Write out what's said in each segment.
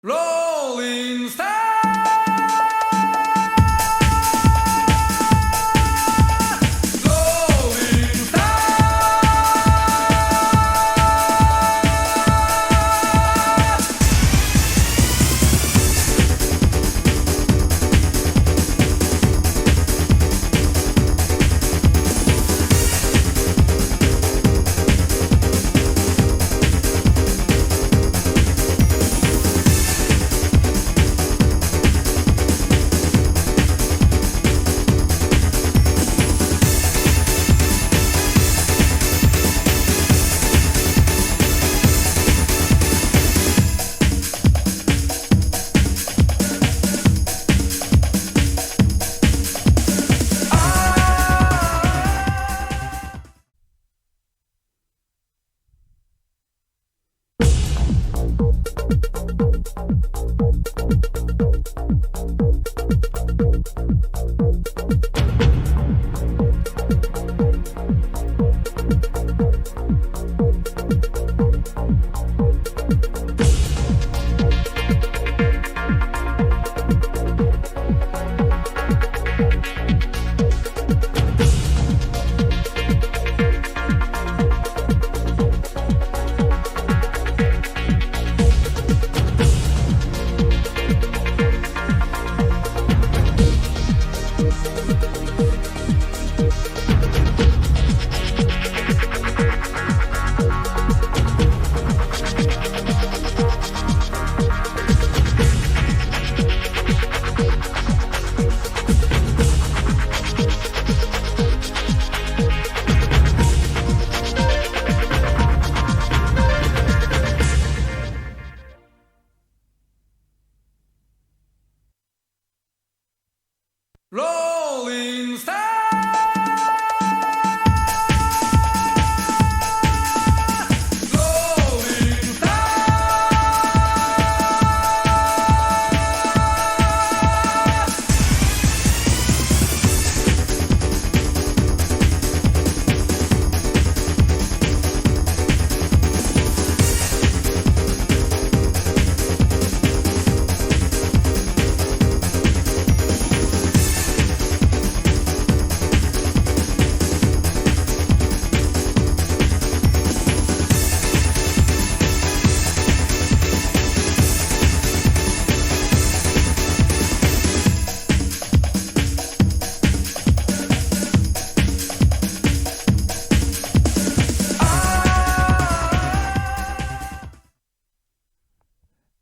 Rolling Star! Rolling Star!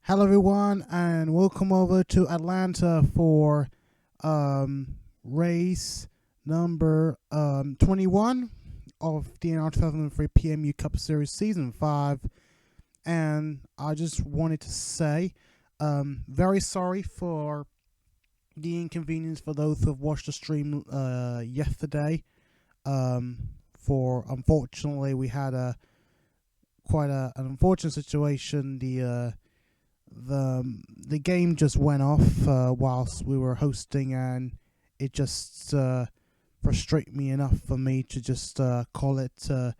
Hello everyone and welcome over to Atlanta for race number 21 of the NR2003 PMU Cup Series Season 5, and I just wanted to say very sorry for the inconvenience for those who have watched the stream yesterday. For unfortunately we had quite an unfortunate situation. The game just went off whilst we were hosting, and it just frustrated me enough for me to just call it a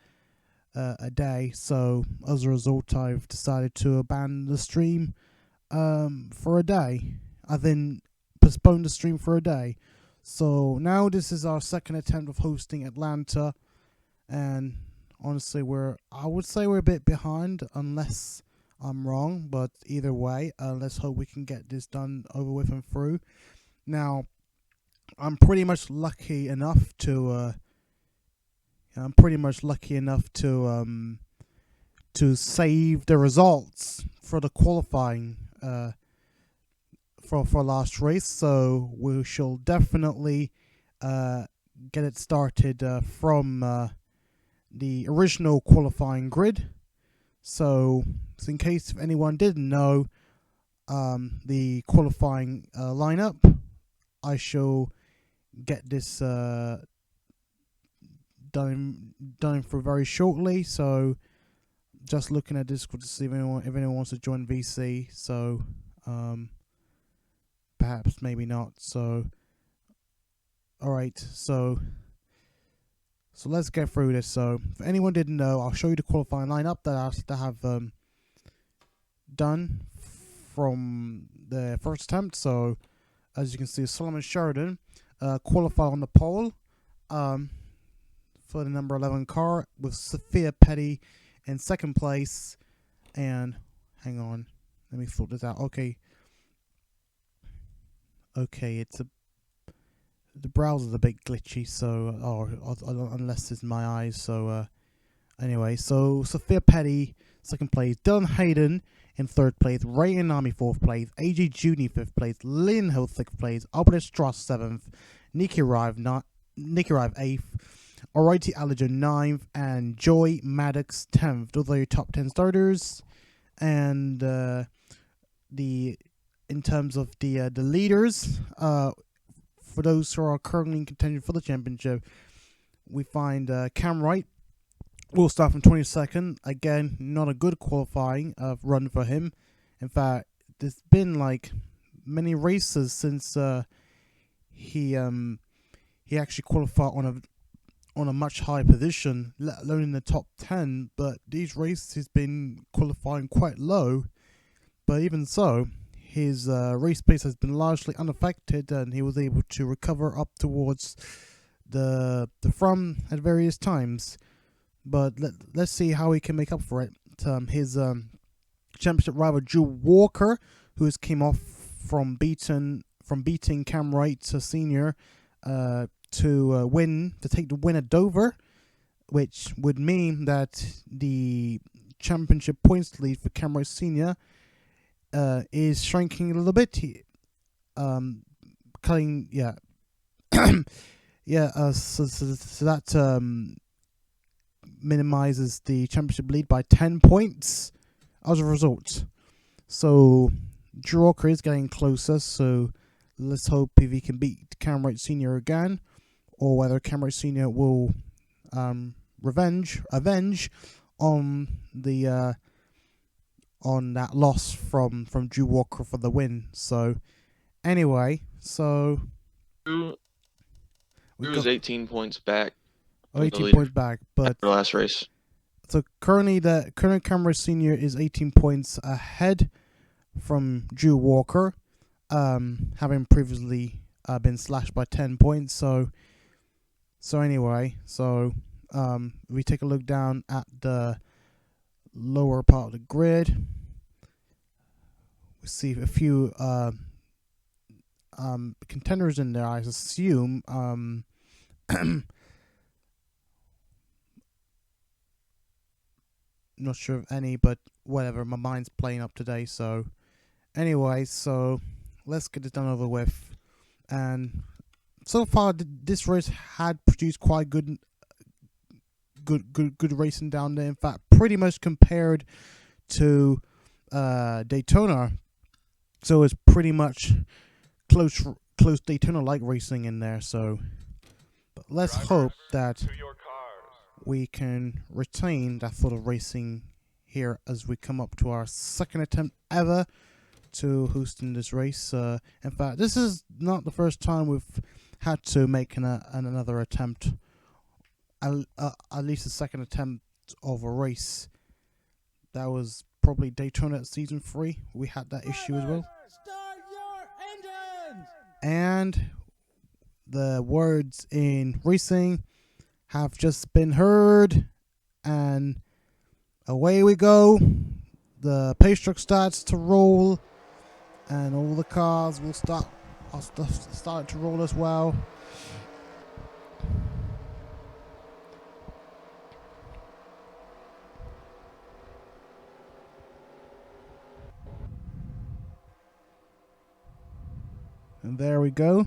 day. So as a result, I've decided to abandon the stream for a day. I then postponed the stream for a day. So now this is our second attempt of hosting Atlanta, and honestly I would say we're a bit behind, unless I'm wrong, but either way, let's hope we can get this done, over with and through. Now, I'm pretty much lucky enough to save the results for the qualifying for last race. So we shall definitely get it started from the original qualifying grid. So in case if anyone didn't know, the qualifying lineup, I shall get this done for very shortly. So just looking at Discord to see if anyone wants to join VC. So perhaps, maybe not. So all right. So let's get through this. So if anyone didn't know, I'll show you the qualifying lineup that I have done from the first attempt. So, as you can see, Solomon Sheridan qualified on the pole for the number 11 car, with Sophia Petty in second place. And hang on, let me sort this out. Okay, it's the browser's a bit glitchy, so unless it's my eyes. So anyway, so Sophia Petty second place, Dylan Hayden in third place, Rei Ayanami fourth place, AJ Jr fifth place, Leland Hill sixth place, Albert Strauss seventh, Nikki Rive eighth, Alrighty Allergen ninth, and Joy Maddox 10th. Those are your top 10 starters. And in terms of the leaders, for those who are currently in contention for the championship, we find Cam Wright will start from 22nd. Again, not a good qualifying run for him. In fact, there's been like many races since he actually qualified on a much higher position, let alone in the top 10. But these races he's been qualifying quite low. But even so, his race pace has been largely unaffected, and he was able to recover up towards the front at various times. But let's see how he can make up for it. His championship rival Drew Walker, who has came off from beating Cam Wright Sr. To take the win at Dover, which would mean that the championship points lead for Cam Wright Sr. Is shrinking a little bit. Cutting, yeah, yeah. So that minimizes the championship lead by 10 points as a result. So Drew Walker is getting closer. So let's hope if he can beat Cam Wright Sr. again, or whether Cam Wright Sr. will avenge on the on that loss from Drew Walker for the win. So anyway, so Drew was 18 points back. 18 points back, but the last race. So current Cam Wright Sr. is 18 points ahead from Drew Walker, having previously been slashed by 10 points. So anyway, we take a look down at the lower part of the grid. We see a few contenders in there, I assume. Not sure of any, but whatever. My mind's playing up today. So anyway, so let's get this done over with. And so far, this race had produced quite good racing down there. In fact, pretty much compared to Daytona. So it's pretty much close Daytona-like racing in there. So, but let's hope that we can retain that sort of racing here as we come up to our second attempt ever to hosting this race. In fact, this is not the first time we've had to make another attempt, at least a second attempt of a race. That was probably Daytona at season 3. We had that issue as well. Start your engines! And the words in racing have just been heard, and away we go. The pace truck starts to roll, and all the cars will start to roll as well. And there we go.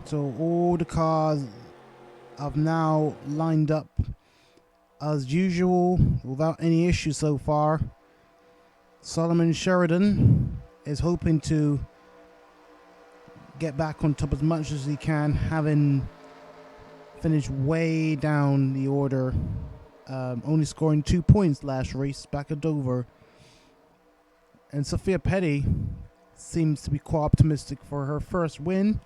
So all the cars have now lined up as usual without any issues so far. Solomon Sheridan is hoping to get back on top as much as he can, having finished way down the order, only scoring 2 points last race back at Dover. And Sophia Petty seems to be quite optimistic for her first win,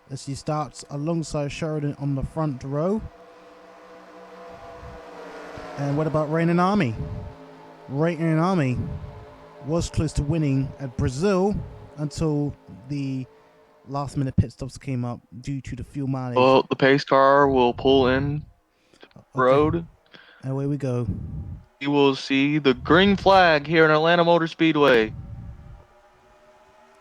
as she starts alongside Sheridan on the front row. And what about Rei Ayanami? Rei Ayanami was close to winning at Brazil until the last minute pit stops came up due to the fuel mileage. Well, the pace car will pull in road. And away we go. You will see the green flag here in Atlanta Motor Speedway.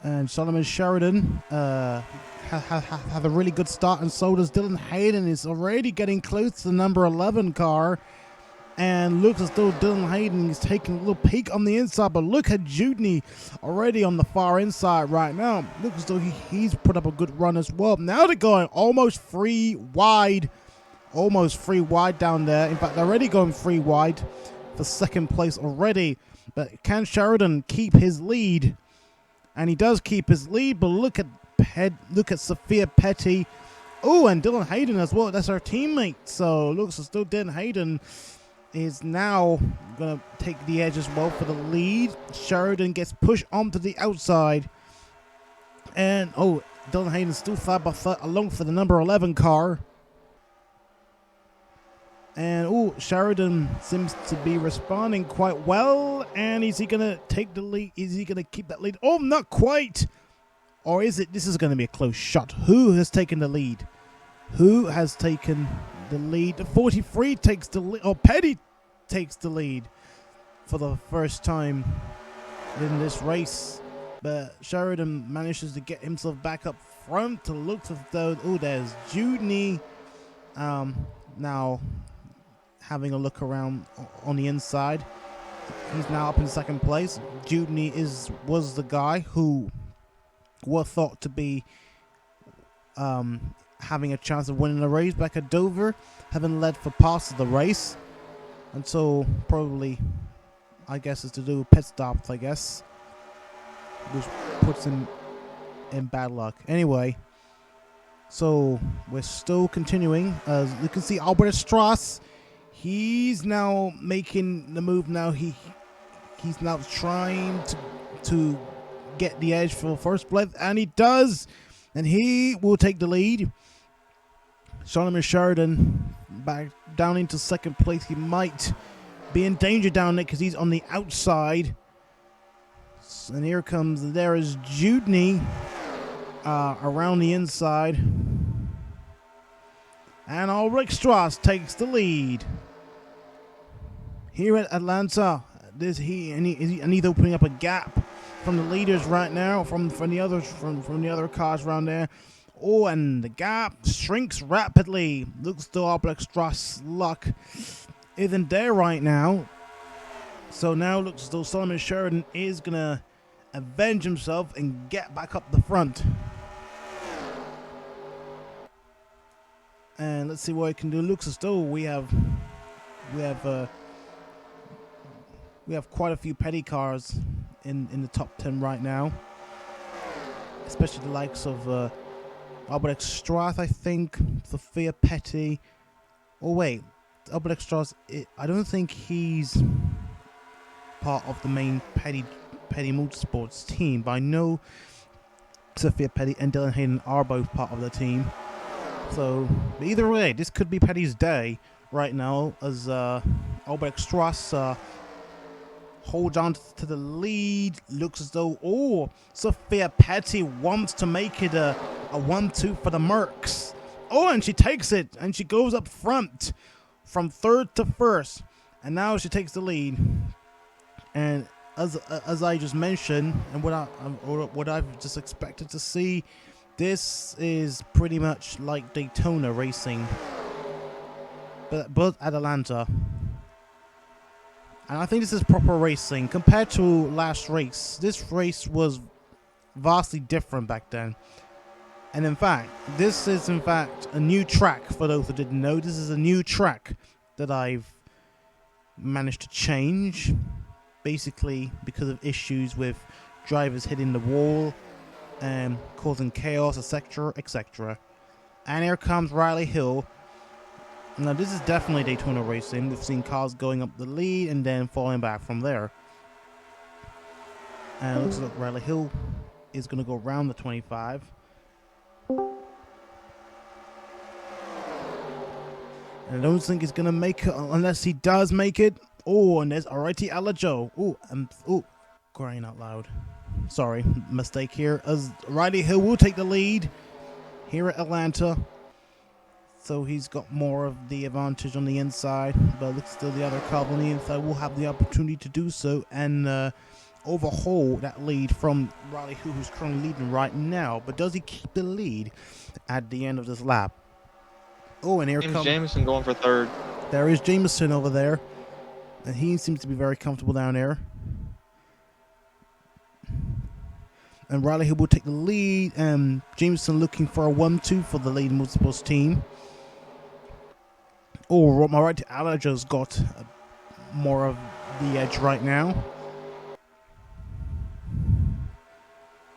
And Solomon Sheridan have a really good start, and so does Dylan Hayden. Is already getting close to the number 11 car. And looks as though Dylan Hayden is taking a little peek on the inside, but look at Judney already on the far inside right now. Looks as though he's put up a good run as well. Now they're going almost free wide down there. In fact, they're already going free wide for second place already. But can Sheridan keep his lead? And he does keep his lead, but look at Sophia Petty. Oh, and Dylan Hayden as well. That's our teammate. So looks as though Dylan Hayden is now going to take the edge as well for the lead. Sheridan gets pushed onto the outside. And, oh, Dylan Hayden still side by side along for the number 11 car. And, oh, Sheridan seems to be responding quite well. And is he going to take the lead? Is he going to keep that lead? Oh, not quite. Or is it? This is going to be a close shot. Who has taken the lead? Who has taken the lead? 43 takes the lead. Oh, Petty takes the lead for the first time in this race. But Sheridan manages to get himself back up front to look as though, oh, there's Judney now having a look around on the inside. He's now up in second place. Judney was the guy who was thought to be having a chance of winning the race back at Dover, having led for parts of the race until probably, I guess, it's to do with pit stops, I guess, which puts him in bad luck. Anyway, so we're still continuing. As you can see, Albert Strauss, he's now making the move. Now he's now trying to get the edge for first place, and he does, and he will take the lead. Solomon Sheridan back down into second place. He might be in danger down there because he's on the outside. And here comes, there is Judney around the inside. And Ulrich Strauss takes the lead. Here at Atlanta, he's opening up a gap from the leaders right now, from the other cars around there. Oh, and the gap shrinks rapidly. Looks to Ulrich Strauss' luck isn't there right now. So now looks as though Solomon Sheridan is gonna avenge himself and get back up the front. And let's see what he can do. Looks as though we have quite a few petty cars in the top 10 right now, especially the likes of Albert Strauss, I think, Sophia Petty. Oh wait, Albert Strauss, I don't think he's part of the main Petty Motorsports team, but I know Sophia Petty and Dylan Hayden are both part of the team. So either way, this could be Petty's day right now, as Albert Strauss holds on to the lead. Looks as though, Sophia Petty wants to make it a 1-2 for the Mercs. Oh, and she takes it, and she goes up front from third to first, and now she takes the lead. And as I just mentioned, and what I've just expected to see, this is pretty much like Daytona racing, but at Atlanta. And I think this is proper racing compared to last race. This race was vastly different back then. And in fact, this is in fact a new track. For those who didn't know, this is a new track that I've managed to change, basically because of issues with drivers hitting the wall and causing chaos, etc., etc. And here comes Leland Hill. Now this is definitely Daytona racing. We've seen cars going up the lead and then falling back from there. And it looks like Leland Hill is going to go around the 25. And I don't think he's gonna make it unless he does make it. Oh, and there's alrighty Alajo. Oh, crying out loud. Sorry, mistake here. As Riley Hill will take the lead here at Atlanta. So he's got more of the advantage on the inside, but looks still the other car on the inside will have the opportunity to do so and overhaul that lead from Riley Hill, who's currently leading right now. But does he keep the lead at the end of this lap? Oh, and here comes Jameson going for third. There is Jameson over there, and he seems to be very comfortable down there. And Riley Hill will take the lead, and Jameson looking for a 1-2 for the lead motorsports team. Oh, my right Alajo's got more of the edge right now.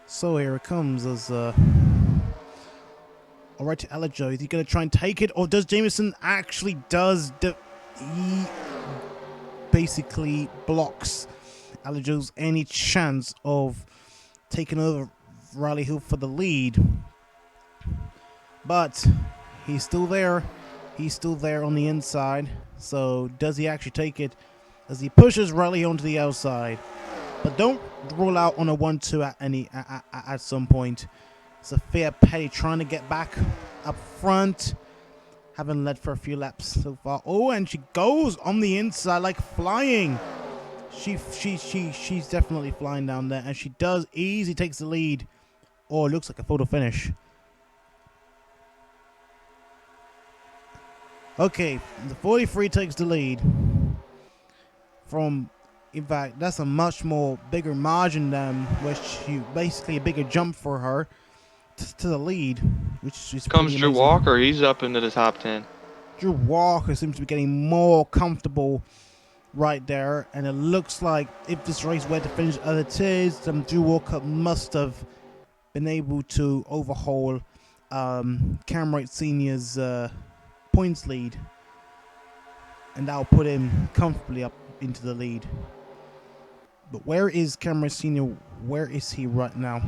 So here it comes as alright to Alajo. Is he going to try and take it, or does Jameson actually he basically blocks Alajo's any chance of taking over Riley Hill for the lead? But he's still there. He's still there on the inside. So does he actually take it as he pushes Riley onto the outside? But don't roll out on a 1-2 at some point. Sophia Petty trying to get back up front. Haven't led for a few laps so far. Oh, and she goes on the inside like flying. She's definitely flying down there, and she does easy takes the lead. Oh, it looks like a photo finish. Okay, the 43 takes the lead from, in fact, that's a much more bigger margin than which basically a bigger jump for her to the lead, which is Comes pretty Drew amazing. Walker. He's up into the top 10. Drew Walker seems to be getting more comfortable right there, and it looks like if this race were to finish as it is, Drew Walker must have been able to overhaul Wright Sr.'s points lead, and that'll put him comfortably up into the lead. But where is Wright Sr.? Where is he right now?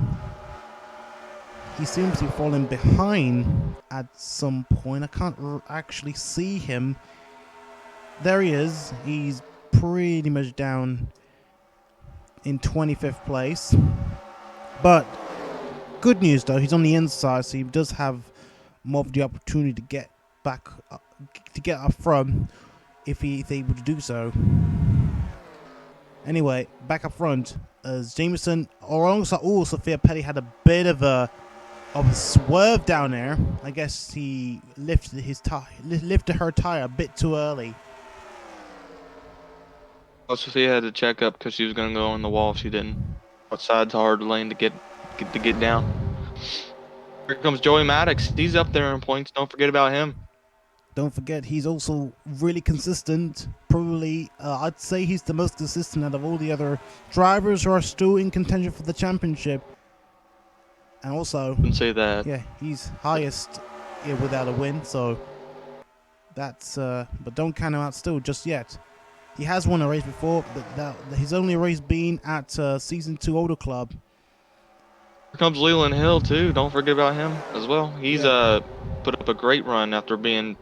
He seems to be falling behind at some point. I can't actually see him. There he is. He's pretty much down in 25th place. But good news though, he's on the inside, so he does have more of the opportunity to get back to get up front if he's able to do so. Anyway, back up front as Jameson alongside Sophia Petty had a bit of a swerve down there. I guess he lifted her tire a bit too early. Well, Sophia had to check up because she was going to go in the wall if she didn't. Outside's a hard lane to get down. Here comes Joey Maddox. He's up there in points. Don't forget about him. Don't forget, he's also really consistent. Probably, I'd say he's the most consistent out of all the other drivers who are still in contention for the championship. And also, Didn't say that. yeah, he's highest without a win. So that's, but don't count him out still just yet. He has won a race before, but his only race being at Season 2 Auto Club. Here comes Leland Hill too. Don't forget about him as well. He's put up a great run after being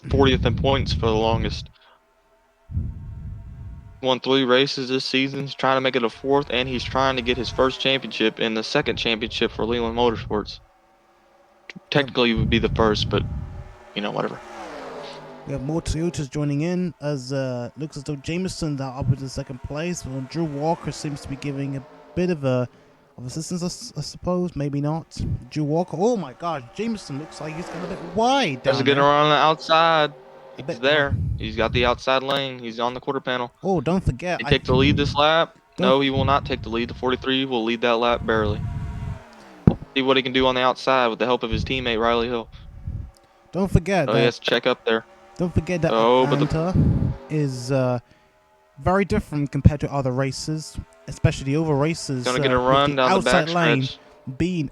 40th in points for the longest. Won 3 races this season. He's trying to make it a 4th, and he's trying to get his first championship and the 2nd championship for Leland Motorsports. Technically, it would be the 1st, but you know, whatever. We have more Toyotas joining in as looks as though Jameson up into 2nd place. Well, Drew Walker seems to be giving a bit of assistance, I suppose. Maybe not. Drew Walker. Oh my gosh, Jameson looks like he's got a bit wide down Has to get there. around the outside. He's there. He's got the outside lane. He's on the quarter panel. Oh, don't forget. He take the lead this lap. No, he will not take the lead. The 43 will lead that lap barely. See what he can do on the outside with the help of his teammate Riley Hill. Don't forget. Oh, he has to check up there. Don't forget that Oh, Atlanta is very different compared to other races, especially the oval races. Gonna get a run down the back stretch.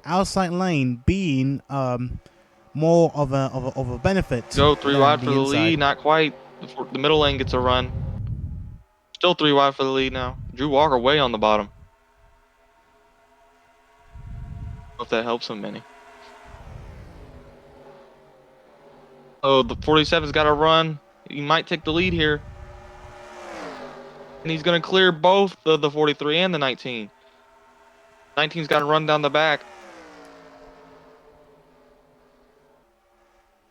Outside lane being more of a benefit. Go 3 wide for the inside. lead. Not quite. The middle lane gets a run. Still 3 wide for the lead now. Drew Walker way on the bottom. Hope that helps him any. Oh, the 47's got to run. He might take the lead here. And he's going to clear both the 43 and the 19. 19's got to run down the back.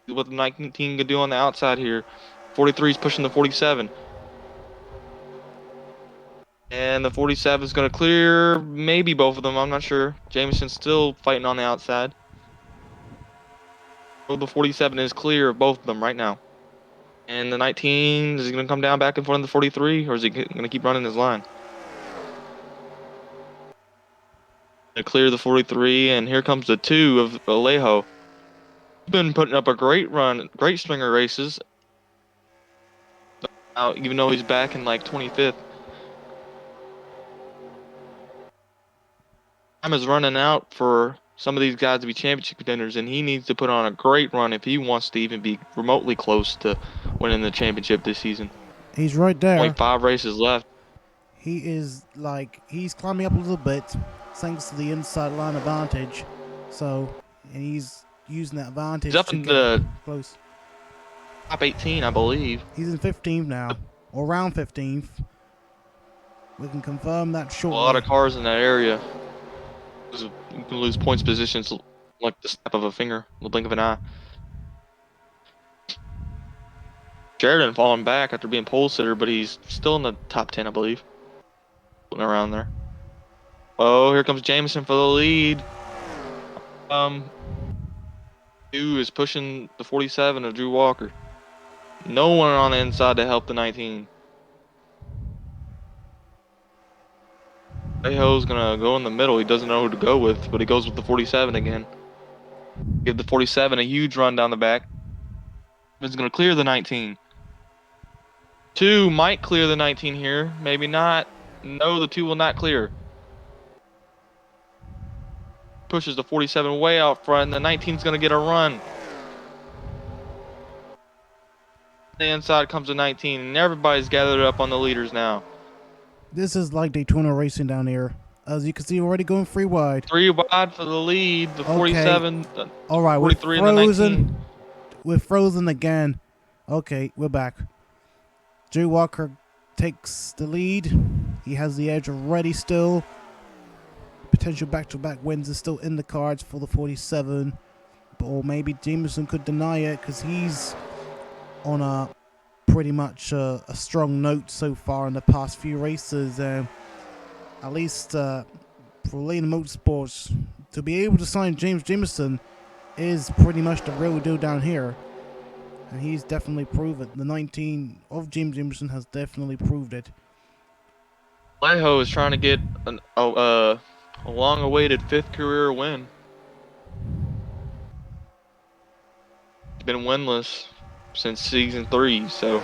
What the 19 can do on the outside here. 43's pushing the 47. And the 47 is going to clear maybe both of them. I'm not sure. Jameson's still fighting on the outside. So the 47 is clear of both of them right now. And the 19, is he going to come down back in front of the 43, or is he going to keep running his line? Going to clear the 43, and here comes the 2 of Alejo. He's been putting up a great run, great string of races. Even though he's back in like 25th. Time is running out for some of these guys to be championship contenders, and he needs to put on a great run if he wants to even be remotely close to winning the championship this season. He's right there. Only 5 races left. He is he's climbing up a little bit thanks to the inside line advantage. So, and he's using that advantage He's up to in get the close. top 18, I believe. He's in 15th now, or around 15th. We can confirm that A shortly. lot of cars in that area. You can lose points positions like the snap of a finger, the blink of an eye. Sheridan falling back after being pole sitter, but he's still in the top 10, I believe. Around there. Oh, here comes Jameson for the lead. 2 is pushing the 47 of Drew Walker. No one on the inside to help the 19. Alejo's gonna go in the middle. He doesn't know who to go with, but he goes with the 47 again. Give the 47 a huge run down the back. He's gonna clear the 19. 2 might clear the 19 here, maybe not. No, the 2 will not clear. Pushes the 47 way out front, and the 19's gonna get a run. The inside comes the 19, and everybody's gathered up on the leaders now. This is like Daytona racing down here. As you can see, already going 3 wide. 3 wide for the lead. The 47, the All right, 43, we're and the 19. frozen. We're frozen again. Okay, we're back. Drew Walker takes the lead. He has the edge already still. Potential back-to-back wins is still in the cards for the 47. Or maybe Jameson could deny it because he's on a pretty much a strong note so far in the past few races. At least for Leland Motorsports, to be able to sign Jameson is pretty much the real deal down here. And he's definitely proved it. The 19 of Jameson has definitely proved it. Alejo is trying to get a long-awaited 5th career win. He's been winless since season 3, so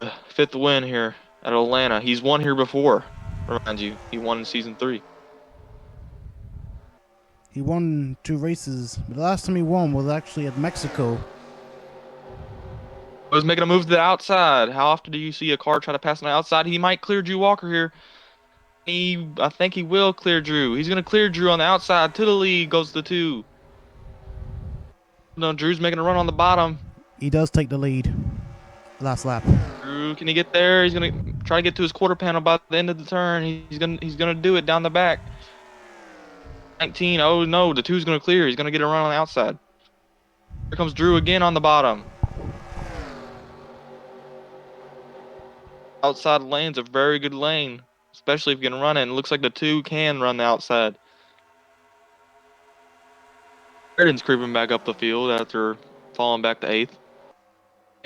5th win here at Atlanta. He's won here before. Remind you, he won in season 3. He won 2 races, but the last time he won was actually at Mexico. He was making a move to the outside. How often do you see a car try to pass on the outside? He might clear Drew Walker here. I think he will clear Drew. He's going to clear Drew on the outside. To the lead goes the 2. No, Drew's making a run on the bottom. He does take the lead. Last lap. Drew, can he get there? He's going to try to get to his quarter panel by the end of the turn. He's gonna do it down the back. 19. Oh no, the 2's gonna clear. He's gonna get a run on the outside. Here comes Drew again on the bottom. Outside lane's a very good lane, especially if you can run it. And it looks like the 2 can run the outside. Sheridan's creeping back up the field after falling back to 8th.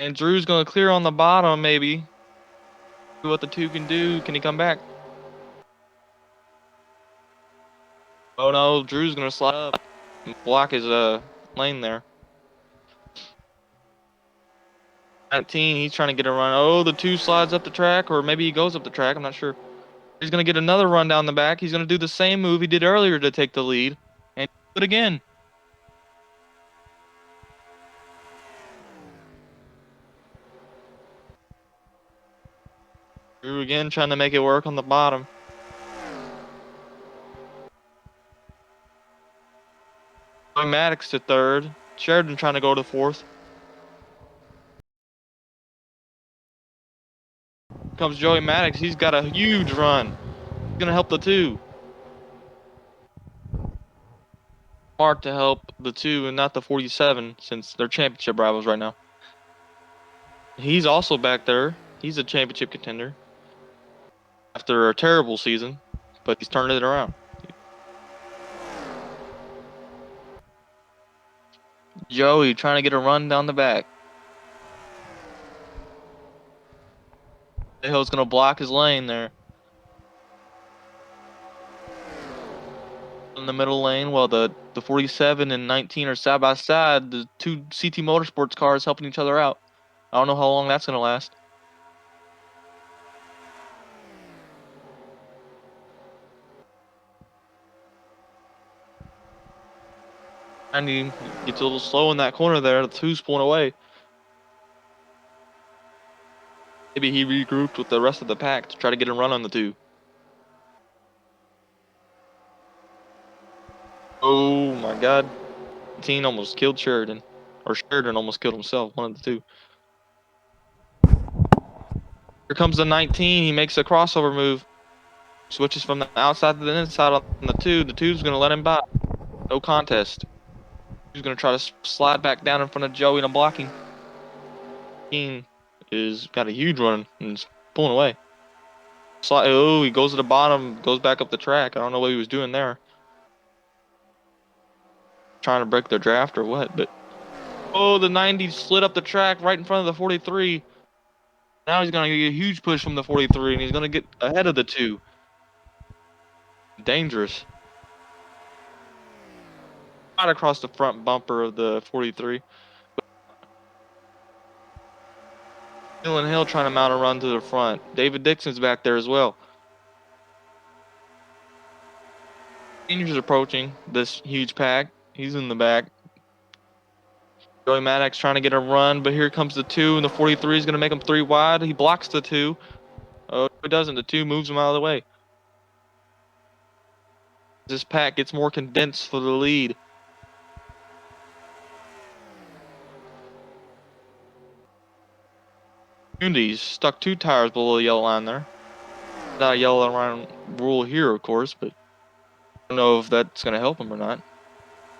And Drew's gonna clear on the bottom, maybe. See what the 2 can do. Can he come back? Oh no, Drew's gonna slide up and block his lane there. 19, he's trying to get a run. Oh, the 2 slides up the track, or maybe he goes up the track, I'm not sure. He's gonna get another run down the back. He's gonna do the same move he did earlier to take the lead. And do it again. Drew again trying to make it work on the bottom. Maddox to 3rd. Sheridan trying to go to 4th. Comes Joey Maddox. He's got a huge run. He's gonna help the 2. Smart to help the 2 and not the 47 since they're championship rivals right now. He's also back there. He's a championship contender after a terrible season, but he's turning it around. Joey trying to get a run down the back. Hill's gonna block his lane there. In the middle lane, while the 47 and 19 are side by side, the 2 CT Motorsports cars helping each other out. I don't know how long that's gonna last. And he gets a little slow in that corner there. The 2's pulling away. Maybe he regrouped with the rest of the pack to try to get a run on the 2. Oh my God. 19 almost killed Sheridan. Or Sheridan almost killed himself, one of the 2. Here comes the 19. He makes a crossover move. Switches from the outside to the inside on the 2. The 2's going to let him by. No contest. He's going to try to slide back down in front of Joey in a blocking. King is got a huge run and is pulling away. Oh, he goes to the bottom, goes back up the track. I don't know what he was doing there. Trying to break their draft or what, but oh, the 90 slid up the track right in front of the 43. Now he's going to get a huge push from the 43 and he's going to get ahead of the 2. Dangerous. Right across the front bumper of the 43. Leland Hill trying to mount a run to the front. David Dixon's back there as well. Senior's approaching this huge pack. He's in the back. Joey Maddox trying to get a run, but here comes the 2, and the 43 is going to make him 3 wide. He blocks the 2. Oh, he doesn't. The 2 moves him out of the way. This pack gets more condensed for the lead. Undi's stuck 2 tires below the yellow line there. Not a yellow line rule here, of course, but I don't know if that's going to help him or not.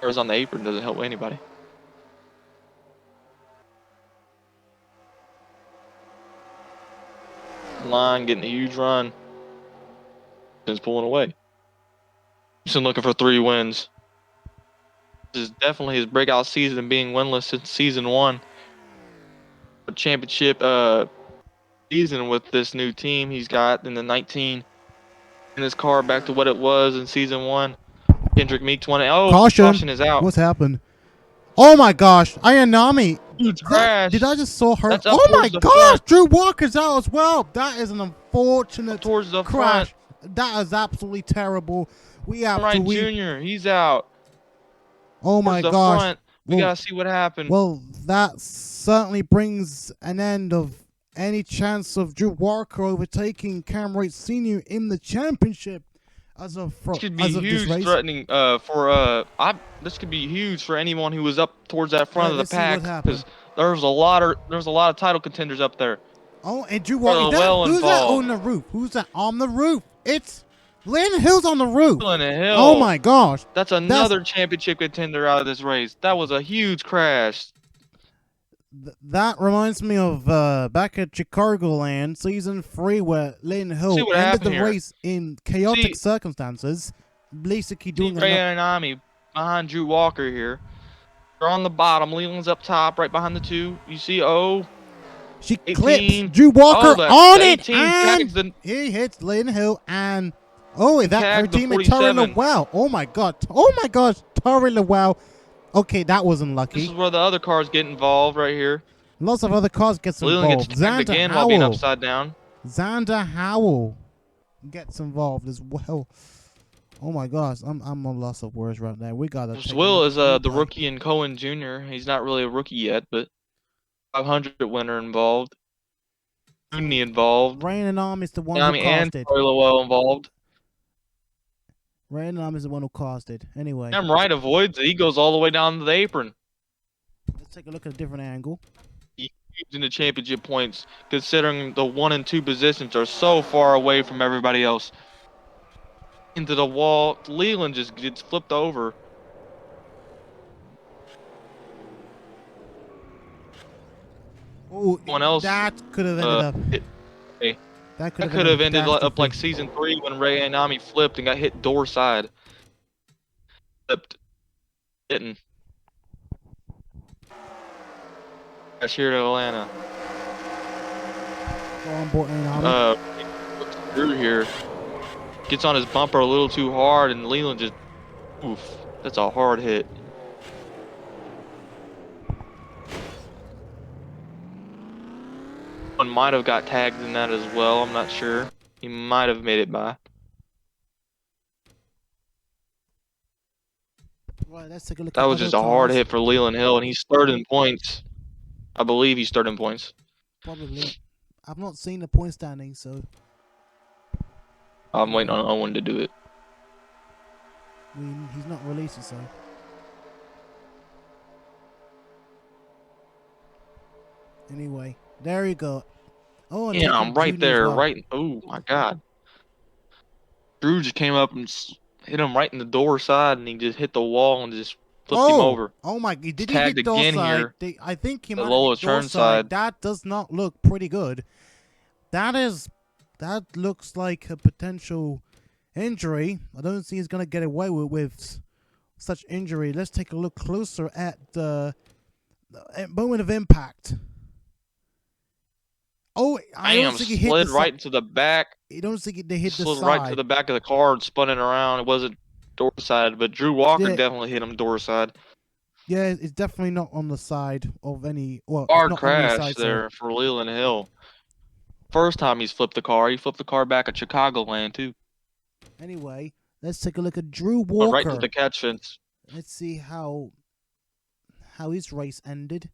Tires on the apron doesn't help anybody. Line getting a huge run. Is pulling away. Jameson looking for 3 wins. This is definitely his breakout season, being winless since season 1. A championship season with this new team he's got in the 19. In his car back to what it was in season 1. Kynderrick Meeks won it. Oh, caution is out. What's happened? Oh my gosh, Ayanami. Huge crash. Did I just saw her? That's up Oh my towards the gosh, front. Drew Walker's out as well. That is an unfortunate Towards the crash. front. That is absolutely terrible. We have Wright to. Jr. He's out. Oh my Towards the gosh. front. We gotta see what happened. Well, that certainly brings an end of any chance of Drew Walker overtaking Wright Sr. in the championship. As of This could be huge, threatening this could be huge for anyone who was up towards that front of the pack, because there's a lot of title contenders up there. Oh, and Drew Walker, who's that on the roof? Who's that on the roof? It's Leland Hill's on the roof. Leland Hill. Oh my gosh. That's another championship contender out of this race. That was a huge crash. That reminds me of back at Chicagoland, season 3, where Leland Hill ended the race in chaotic circumstances, basically doing Rei Ayanami behind Drew Walker here. They're on the bottom. Leland's up top, right behind the 2. You see, she 18. clips Drew Walker on it, and he hits Leland Hill, and that her teammate Tari Lowell. Oh my gosh, Tari Lowell. Okay, that was unlucky. This is where the other cars get involved right here. Lots of other cars get involved. Leland gets tagged again while being upside down. Xander Howell gets involved as well. Oh my gosh, I'm a loss of words right now. We gotta. Will is the rookie and Owen Jr. He's not really a rookie yet, but 500 winner involved. Rooney involved. Rei Ayanami is the one who caused and it. Tari Lowell involved. Rei Ayanami is the one who caused it. Anyway. Wright avoids it. He goes all the way down to the apron. take a look at a different angle. In the championship points, considering the 1 and 2 positions are so far away from everybody else. Into the wall, Leland just gets flipped over. Oh, Someone else, that could have ended up. That could have ended up like season 3 when Rei Ayanami flipped and got hit door side. Flipped. Hitting. That's here to Atlanta. Go on board, Ayanami. Through here. Gets on his bumper a little too hard, and Leland just, oof, that's a hard hit. One might have got tagged in that as well, I'm not sure. He might have made it by. Right, let's take a look. That was just a hard hit for Leland Hill, and he's third in points. I believe he's third in points. Probably. I've not seen the point standing, so. I'm waiting on Owen to do it. He's not released it, so. Anyway, there you go. Oh, and yeah, I'm right Junior there, well. right. Oh my God. Drew just came up and hit him right in the door side, and he just hit the wall and just flipped him over. Oh my! Did he tagged hit door again side? here. I think he The might lower have hit door turn side. side. That does not look pretty good. That looks like a potential injury. I don't think he's gonna get away with such injury. Let's take a look closer at the moment of impact. Oh, I don't think he hit slid the right into the back. I don't think they hit the Slid side. right to the back of the car and spun it around. It wasn't door side, but Drew Walker Yeah. definitely hit him door side. Yeah, it's definitely not on the side of any. Well, Hard it's not on any crash side, there for Leland Hill. First time he's flipped the car. He flipped the car back at Chicagoland too. Anyway, let's take a look at Drew Walker. Went right to the catch fence. Let's see how his race ended.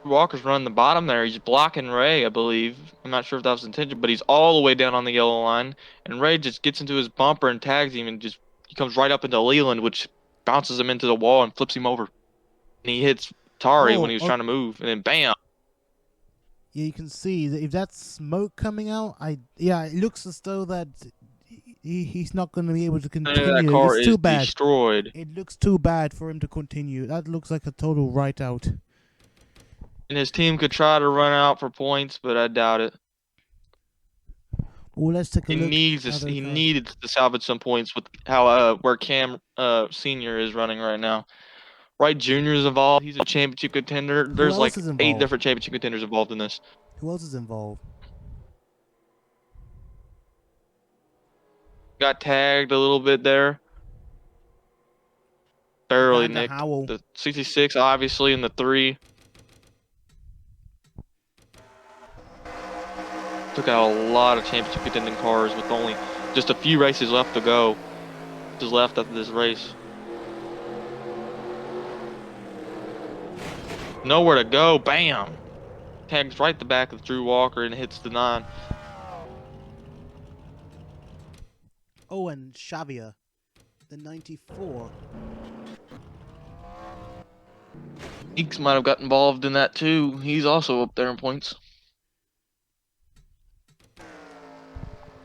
Walker's running the bottom there. He's blocking Rei, I believe. I'm not sure if that was intention, but he's all the way down on the yellow line. And Rei just gets into his bumper and tags him, and he comes right up into Leland, which bounces him into the wall and flips him over. And he hits Tari when he was trying to move, and then bam. Yeah, you can see that if that's smoke coming out, it looks as though that he's not going to be able to continue. That car it's too is bad. destroyed. It looks too bad for him to continue. That looks like a total write-out. And his team could try to run out for points, but I doubt it. Well, let's take a look. He needed to salvage some points with how where Cam Sr. is running right now. Wright Jr. is involved. He's a championship contender. There's like 8 different championship contenders involved in this. Who else is involved? Got tagged a little bit there. Barely nicked. The 66, obviously, and the 3. Took out a lot of championship contending cars with only just a few races left to go. Just left after this race. Nowhere to go. Bam! Tags right the back of Drew Walker and hits the 9. Owen Scott, the 94. Meeks might have got involved in that too. He's also up there in points.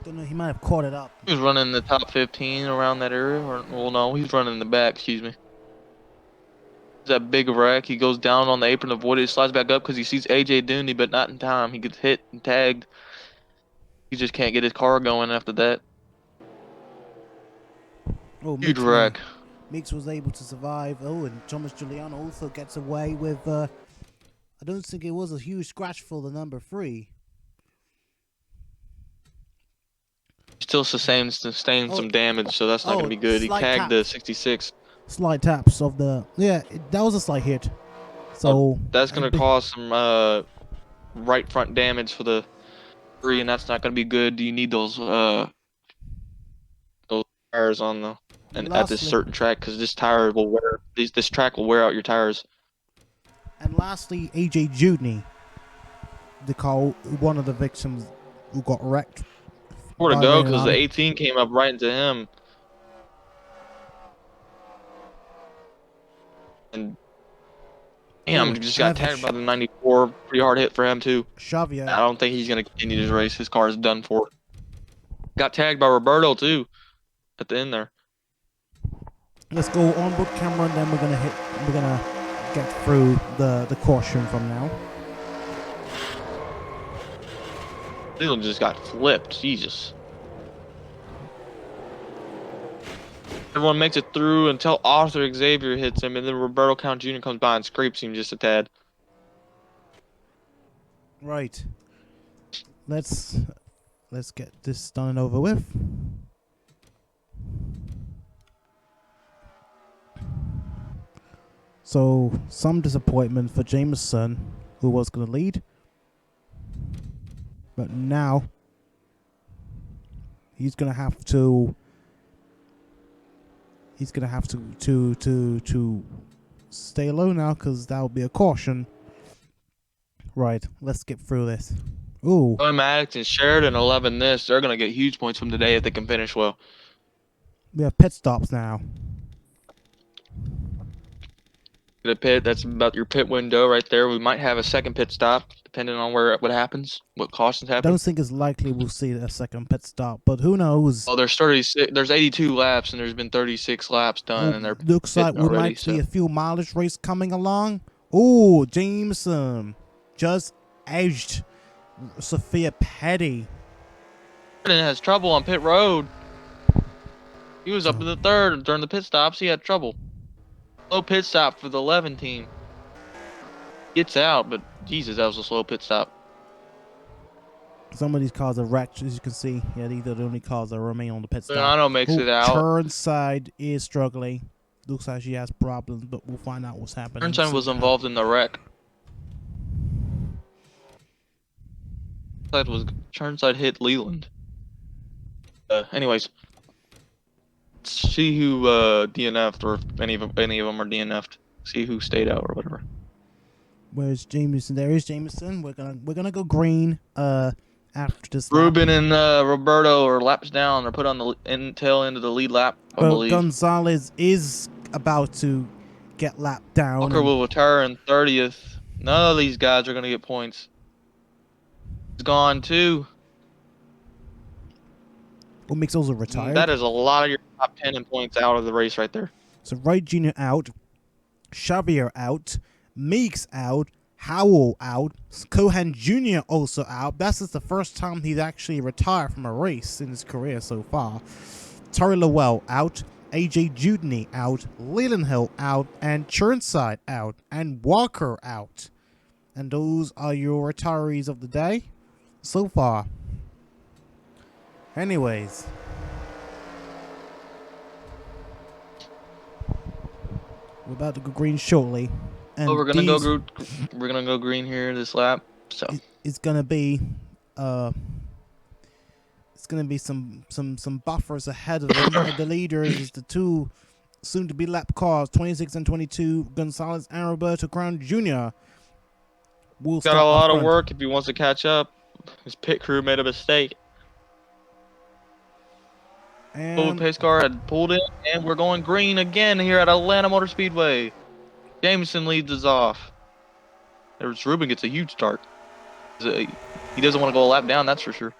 Don't know, he might have caught it up. He was running in the top 15 around that area. Well, no, he's running in the back, excuse me. That big wreck. He goes down on the apron of wood. He slides back up because he sees AJ Dooney, but not in time. He gets hit and tagged. He just can't get his car going after that. Oh, huge wreck. Meeks was able to survive. Oh, and Thomas Giuliano also gets away with, I don't think it was a huge scratch for the number 3. Still sustained some damage, so that's not going to be good. He tagged the 66. Slight taps of the... Yeah, that was a slight hit. So... that's going to cause some right front damage for the 3, and that's not going to be good. You need those tires on the... And at this certain track, because this tire will wear... This track will wear out your tires. And lastly, AJ Dooney. One of the victims who got wrecked. More to go because the 18 came up right into him. And damn, Oh, just got have a tagged by the 94. Pretty hard hit for him too. Xavier. I don't think he's gonna continue this race. His car is done for. Got tagged by Roberto too at the end there. Let's go onboard camera, and then we're gonna get through the caution from now. Leland just got flipped. Jesus. Everyone makes it through until Arthur Xavier hits him, and then Roberto Count Jr. comes by and scrapes him just a tad. Right. Let's get this done and over with. So, some disappointment for Jameson, who was going to lead. But now, he's going to have to stay low now, because that would be a caution. Right, let's get through this. Ooh. Owen Maddox and Sheridan 11 this. They're going to get huge points from today if they can finish well. We have pit stops now. The pit, that's about your pit window right there. We might have a second pit stop, depending on what happens, what cautions I happen. don't think it's likely we'll see a second pit stop, but who knows? Oh, there's 36. There's 82 laps, and there's been 36 laps done, and they're looks like we might see a few mileage race coming along. Oh, Jameson just edged Sophia Petty. Sheridan has trouble on pit road. He was up in the third during the pit stops. He had trouble. Slow pit stop for the 11 team. Gets out, but Jesus, that was a slow pit stop. Some of these cars are wrecked, as you can see. Yeah, these are the only cars that remain on the pit stop. Donado makes it out. Turnside is struggling. Looks like she has problems, but we'll find out what's happening. Turnside was involved in the wreck. Turnside hit Leland. Anyways, see who DNF'd, or if any of them are DNF'd. See who stayed out or whatever. Where's Jameson? There is Jameson. We're gonna go green. After this. Ruben and Roberto are laps down. They're put on the tail end of the lead lap. I believe. Gonzalez is about to get lapped down. Walker will retire in 30th. None of these guys are gonna get points. He's gone too. What makes also retired? That is a lot of your top 10 in points out of the race right there. So Wright Jr. out, Xavier out, Meeks out, Howell out, Cohen Jr. also out. That's just the first time he's actually retired from a race in his career so far. Tari Lowell out, AJ Judney out, Leland Hill out, and Churnside out, and Walker out. And those are your retirees of the day so far. Anyways. We're about to go green shortly. And we're gonna go green here this lap. So it's gonna be some buffers ahead of the leaders. Is the two soon to be lap cars, 26 and 22, Gonzalez and Roberto Crown Jr. Got a lot of work if he wants to catch up. His pit crew made a mistake. And pace car had pulled in, and we're going green again here at Atlanta Motor Speedway. Jameson leads us off. There's Ruben gets a huge start. He doesn't want to go a lap down, that's for sure.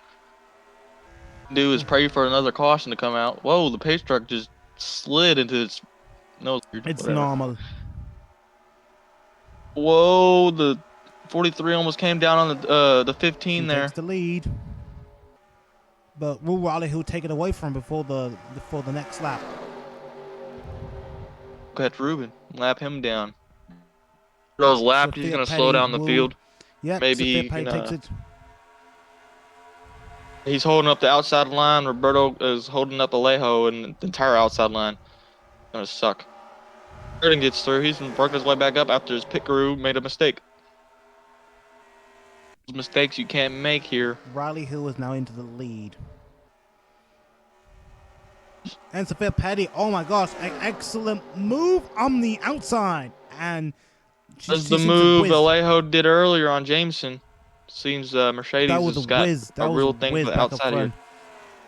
Do is pray for another caution to come out. Whoa, the pace truck just slid into its nose. It's normal. Whoa, the 43 almost came down on the 15 there. Takes the lead. But Will Raleigh, who'll take it away from before the next lap. Go ahead, Ruben. Lap him down. Those lapped, he's going to slow down the field. Yeah, maybe takes it. He's holding up the outside line. Roberto is holding up Alejo and the entire outside line. Going to suck. Sheridan gets through. He's working his way back up after his pit crew made a mistake. Mistakes you can't make here. Riley Hill is now into the lead. And Sophia Petty, oh my gosh, an excellent move on the outside. And that's the move Alejo did earlier on Jameson. Seems Mercedes has got a real thing for the outside here.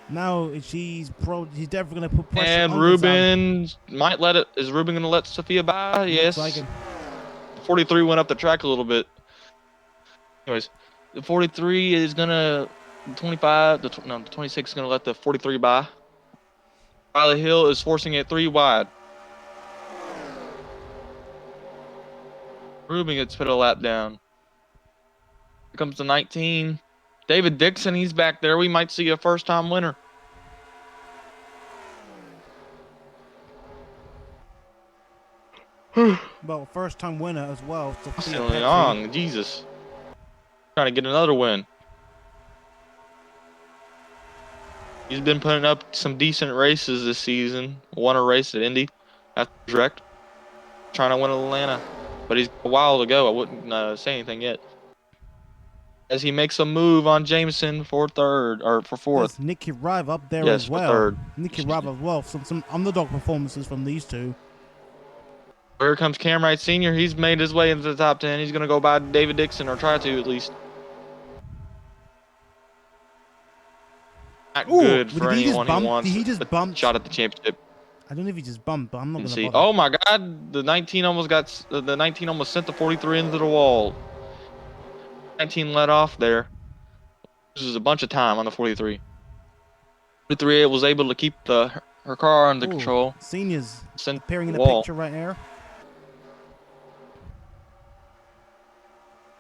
Now he's definitely gonna put pressure And on Gonzalez. Ruben might let it. Is Ruben gonna let Sophia by? Yes. Looks like it. 43 went up the track a little bit. Anyways, the 43 is gonna 25. The 26 is gonna let the 43 by. Riley Hill is forcing it 3 wide. Ruben gets put a lap down. Here comes the 19. David Dixon, he's back there. We might see a first-time winner. Well, first time winner as well. Sophia Austin Petty. Liang, Jesus. Trying to get another win. He's been putting up some decent races this season. Won a race at Indy after he was wrecked. Trying to win Atlanta. But he's a while to go. I wouldn't say anything yet. As he makes a move on Jameson for third, or for fourth. There's Nicky Rive up there Yes, as for well. third. Nicky Rive as well. Some underdog performances from these two. Here comes Wright Sr. He's made his way into the top 10. He's going to go by David Dixon, or try to at least. Not Ooh, good did for he just anyone who bump? wants Did he just a bump? shot at the championship. I don't know if he just bumped, but I'm not And gonna see. bother. Oh my God, the 19 almost sent the 43 into the wall. 19 let off there. This is a bunch of time on the 43. 43 was able to keep her car under control. Seniors Sent appearing in the the wall. picture right here.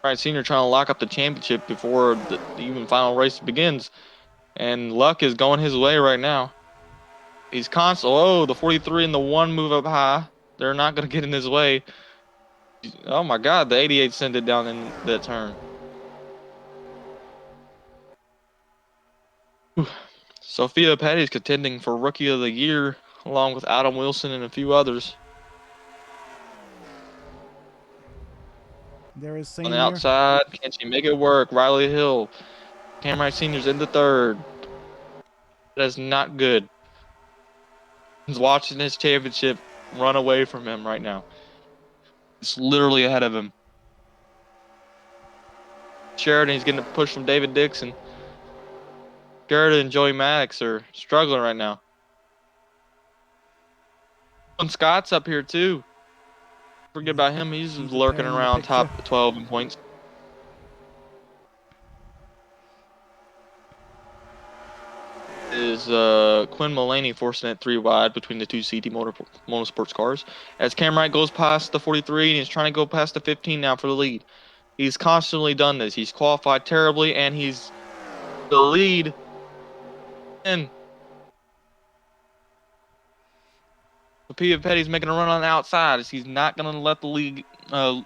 Wright Sr. trying to lock up the championship before the even final race begins. And luck is going his way right now. He's constant. Oh, the 43 and the 1 move up high. They're not going to get in his way. Oh my God, the 88 sent it down in that turn. Whew. Sophia Petty is contending for Rookie of the Year along with Adam Wilson and a few others. There is On Senior. the outside, can she make it work? Riley Hill. Wright Sr.'s in the third. That is not good. He's watching his championship run away from him right now. It's literally ahead of him. Sheridan, he's getting a push from David Dixon. Sheridan and Joey Maddox are struggling right now. Owen Scott's up here too. Forget about him. He's lurking appearing in the around picture. top 12 in points. Is Quinn Mullaney forcing it 3 wide between the two CT Motorsports cars. As Wright goes past the 43 and he's trying to go past the 15 now for the lead. He's constantly done this. He's qualified terribly and he's the lead. And Sophia Petty's making a run on the outside as he's not going to let the lead, not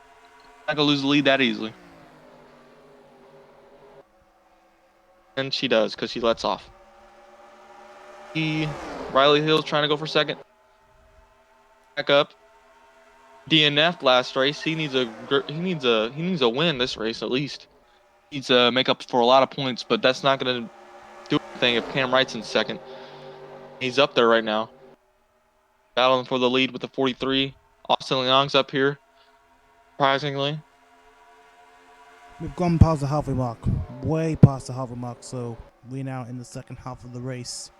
going to lose the lead that easily. And she does because she lets off. Riley Hill's trying to go for second. Back up. DNF last race. He needs a win this race at least. He needs to make up for a lot of points, but that's not going to do anything if Wright's in second. He's up there right now. Battling for the lead with the 43. Austin Liang's up here. Surprisingly. We've gone past the halfway mark, way past the halfway mark, so we're now in the second half of the race.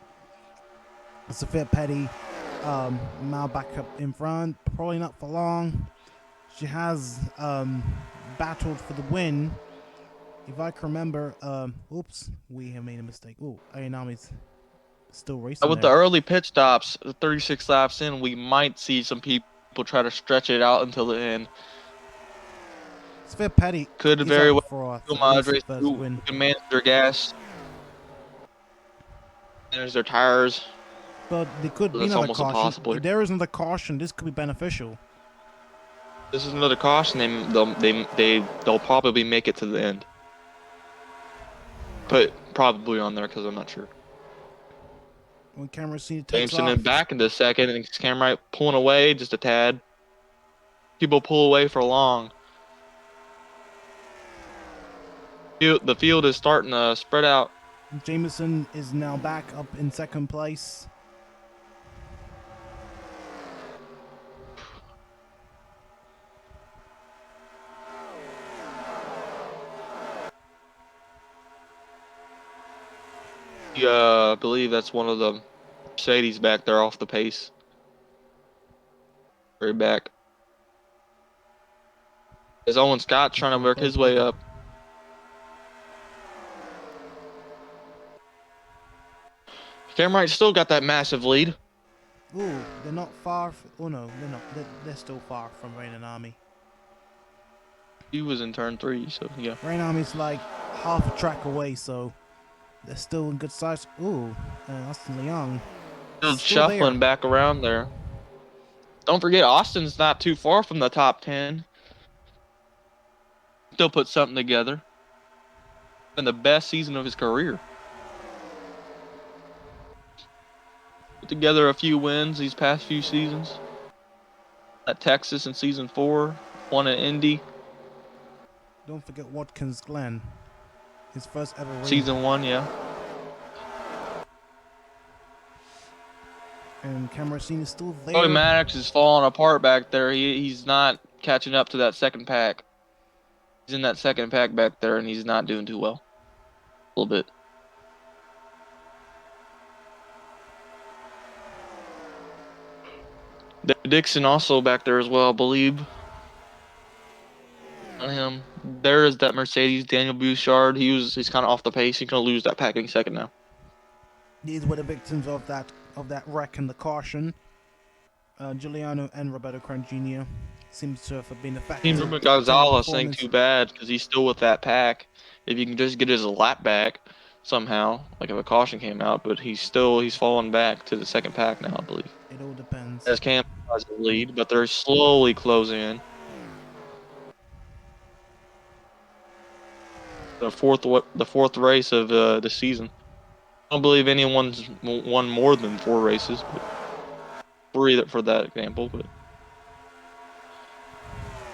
Sophia Petty now back up in front, probably not for long. She has battled for the win. If I can remember, oops, we have made a mistake. Oh, Ayanami's still racing With there. the early pit stops, 36 laps in, we might see some people try to stretch it out until the end. Sophia Petty Could is very up well for do at mileage least the race first win. who can manage their gas, manage their tires. But there could be That's another almost caution. impossible. If there is another caution, this could be beneficial. This is another caution. They'll probably make it to the end. Put probably on there because I'm not sure. When camera scene takes Jameson off, in back into second, and Wright pulling away just a tad. People pull away for long. The field is starting to spread out. Jameson is now back up in second place. I believe that's one of the Mercedes back there off the pace. Very back. Is Owen Scott trying to work his way up? Cam Wright still got that massive lead. Ooh, they're not far. Oh no, they're not. They're still far from Rei Ayanami. He was in turn 3, so yeah. Rei Ayanami's like half a track away, so they're still in good size. Ooh, Austin Liang. Still shuffling back around there. Don't forget, Austin's not too far from the top 10. Still put something together. In the best season of his career. Put together a few wins these past few seasons. At Texas in season 4. Won at Indy. Don't forget Watkins Glen. His first ever win. Season 1, yeah. And Cameron Sr. is still there. Cody Maddox is falling apart back there. He's not catching up to that second pack. He's in that second pack back there, and he's not doing too well. A little bit. Dixon also back there as well, I believe. On him. There is that Mercedes, Daniel Bouchard. He's kind of off the pace. He's gonna lose that pack any second now. These were the victims of that wreck and the caution. Giuliano and Roberto Cran Jr. seems to have been affected. Team Ruben Gonzalez ain't too bad because he's still with that pack. If you can just get his lap back somehow, like if a caution came out, but he's falling back to the second pack now, I believe. It all depends. As Cam has the lead, but they're slowly closing in. The fourth race of the season. I don't believe anyone's won more than 4 races, but 3 for that example. But you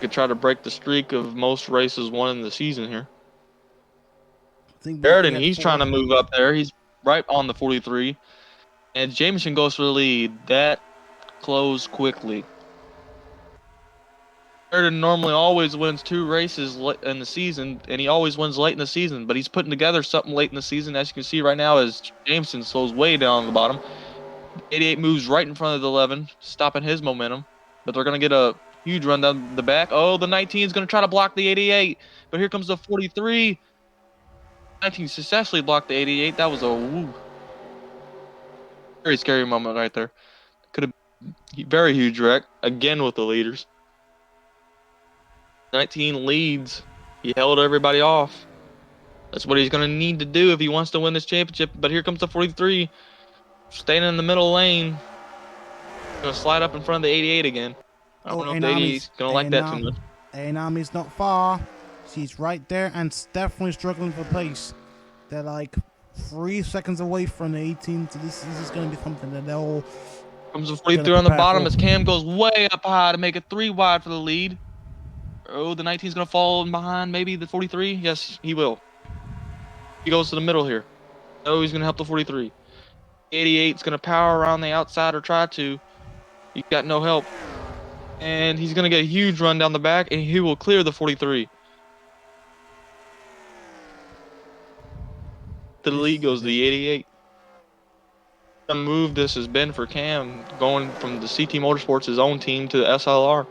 could try to break the streak of most races won in the season here. Sheridan, he's trying to move up there. He's right on the 43, and Jameson goes for the lead. That closed quickly. Sheridan normally always wins 2 races in the season, and he always wins late in the season, but he's putting together something late in the season. As you can see right now, as Jameson slows way down on the bottom. 88 moves right in front of the 11, stopping his momentum, but they're going to get a huge run down the back. Oh, the 19 is going to try to block the 88, but here comes the 43. 19 successfully blocked the 88. That was a very scary moment right there. Could have very huge wreck, again with the leaders. 19 leads. He held everybody off. That's what he's going to need to do if he wants to win this championship. But here comes the 43. Staying in the middle lane. Going to slide up in front of the 88 again. I don't know if the 88 is going to like that too much. Ayanami's not far. She's right there and definitely struggling for pace. They're like 3 seconds away from the 18. So this is going to be something that they'll... Comes the 43 on the bottom as Cam goes way up high to make it 3 wide for the lead. Oh, the 19 is going to fall in behind maybe the 43. Yes, he will. He goes to the middle here. Oh, he's going to help the 43. 88 is going to power around the outside or try to. He's got no help. And he's going to get a huge run down the back, and he will clear the 43. To the lead goes the 88. The move this has been for Cam, going from the CT Motorsports, his own team, to the SLR.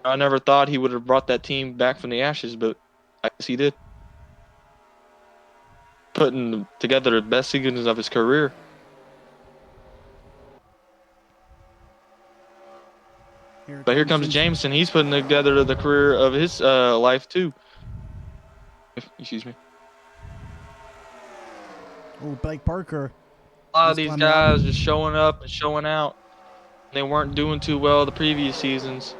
I never thought he would have brought that team back from the ashes, but I guess he did. Putting together the best seasons of his career. But here comes Jameson. He's putting together the career of his life, too. Excuse me. Oh, Blake Parker. A lot of these guys just showing up and showing out. They weren't doing too well the previous seasons.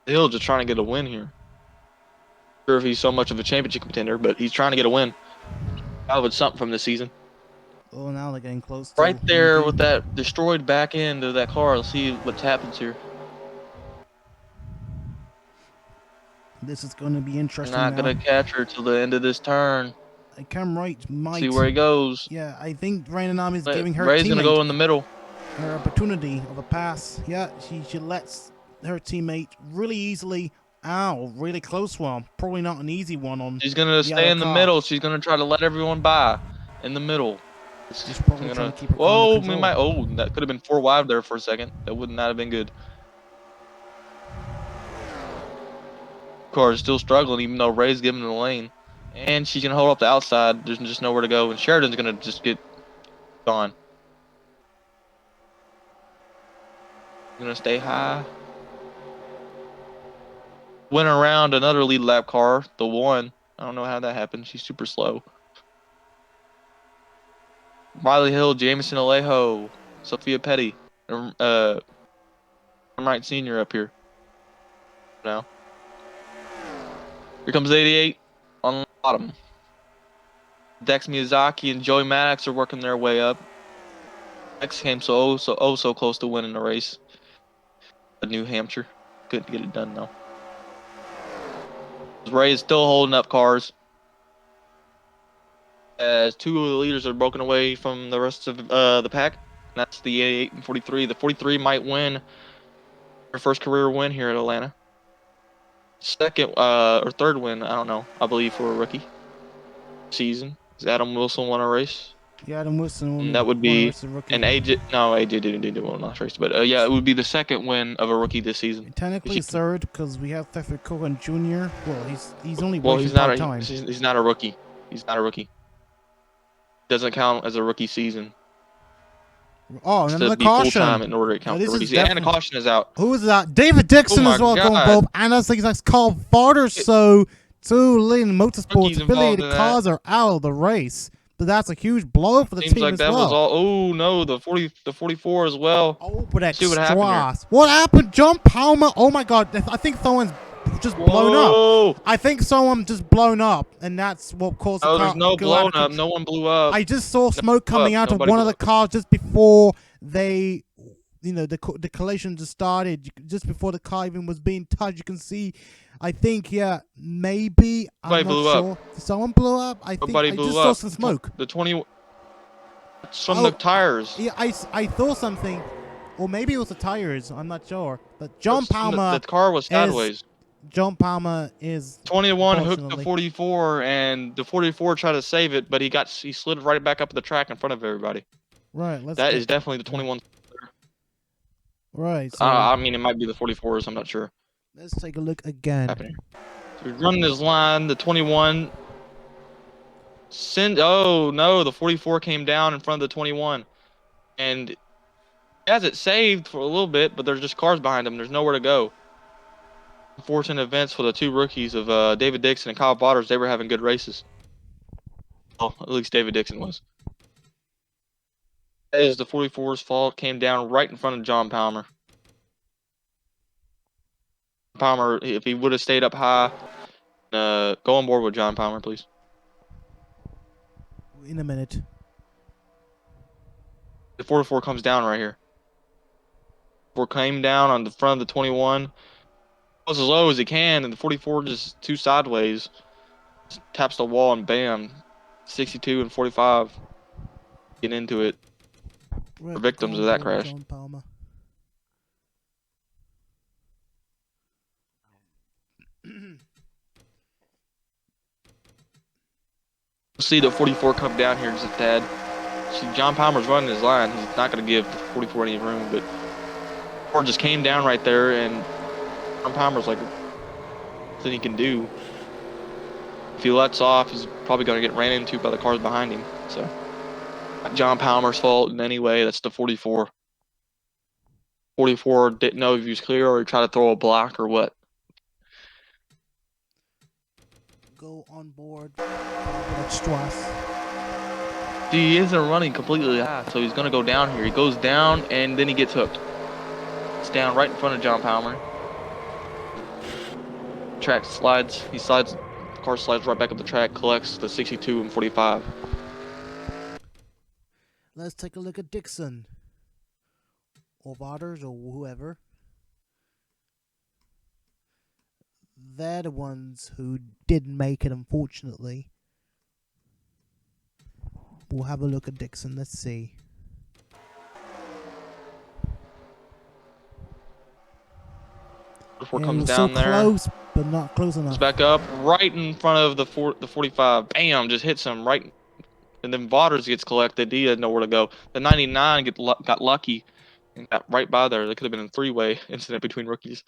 Hill just trying to get a win here. Not sure if he's so much of a championship contender, but he's trying to get a win. Salvage something from this season. Oh, now they're getting close. Right there with that destroyed back end of that car. Let's see what happens here. This is going to be interesting. They're not going to catch her till the end of this turn. Cam Wright might see where he goes. Yeah, I think Rei Ayanami is giving her Ray's going to go in the middle. Her opportunity of a pass. Yeah, she lets her teammate really easily Ow, really close one. Probably not an easy one on. She's gonna stay in the middle. She's gonna try to let everyone by in the middle. She's probably trying to keep her car under Whoa, control. that could have been 4 wide there for a second. That would not have been good. Car is still struggling, even though Rei's giving the lane. And she's gonna hold up the outside. There's just nowhere to go, and Sheridan's gonna just get gone. Gonna stay high. Went around another lead lap car, the 1. I don't know how that happened. She's super slow. Riley Hill, Jameson, Alejo, Sophia Petty, Wright Sr. up here. Now. Here comes 88 on the bottom. Dex Miyazaki and Joey Maddox are working their way up. Dex came so close to winning the race. New Hampshire. Couldn't get it done though. Rei is still holding up cars. As 2 of the leaders are broken away from the rest of the pack. That's the 88 and 43. The 43 might win her first career win here at Atlanta. Second or third win, I don't know. I believe for a rookie season. Does Adam Wilson won a race? Yeah, Adam Wilson won. That would be an AJ. No, AJ didn't win last race, but yeah, it would be the second win of a rookie this season. Technically third because we have Tari Lowell Jr. Well, he's only he's not part-time. He's not a rookie. He's not a rookie. Doesn't count as a rookie season. Oh, and the caution. Full-time in order to count for rookies. And the caution is out. Who is that? David Dixon as well going both. And that's like Carl Varder. So 2 Leland Motorsports affiliated cars are out of the race. But that's a huge blow for the team like as that well. Was all. Oh no, the 44 as well. Oh, but see what happened here. What happened? John Palmer. Oh my God! I think someone's just blown up. I think someone just blown up, and that's what caused the car. Oh, there's no blown up. No one blew up. I just saw smoke coming out of one of the cars just before they, the collision just started. Just before the car even was being touched, you can see. I think, yeah, maybe. I'm not sure. Someone blew up. I think I just saw some smoke. The 20. It's from the tires. Yeah, I saw something, or maybe it was the tires. I'm not sure. But John Palmer. The car was sideways. John Palmer is 21 hooked the 44, and the 44 tried to save it, but he slid right back up the track in front of everybody. Right. That is definitely the 21. Right. So I mean, it might be the 44s. I'm not sure. Let's take a look again. So he's running his line. The 21. Oh no, the 44 came down in front of the 21, and he has it saved for a little bit, but there's just cars behind him. There's nowhere to go. Unfortunate events for the 2 rookies of David Dixon and Kyle Botters. They were having good races. Well, at least David Dixon was. That is the 44's fault. Came down right in front of John Palmer. Palmer, if he would have stayed up high, go on board with John Palmer, please. In a minute. The 44 comes down right here. 44 came down on the front of the 21. Goes as low as he can, and the 44 just 2 sideways. Just taps the wall, and bam. 62 and 45. Get into it. We're victims of that crash. John Palmer. See the 44 come down here just a tad. See, John Palmer's running his line. He's not going to give the 44 any room, but 44 just came down right there, and John Palmer's like, nothing he can do. If he lets off, he's probably going to get ran into by the cars behind him. So, not John Palmer's fault in any way. That's the 44. 44 didn't know if he was clear or he tried to throw a block or what. Go on board. Strass. He isn't running completely high, so he's going to go down here. He goes down, and then he gets hooked. It's down right in front of John Palmer. Track slides. The car slides right back up the track, collects the 62 and 45. Let's take a look at Dixon. Or Waters, or whoever. They're the ones who didn't make it, unfortunately. We'll have a look at Dixon. Let's see. before it And it comes was down so there. close, but not close enough. Goes back up right in front of the 45. Bam, just hits him right. And then Waters gets collected. He had nowhere to go. The 99 got lucky and got right by there. There could have been a three-way incident between rookies.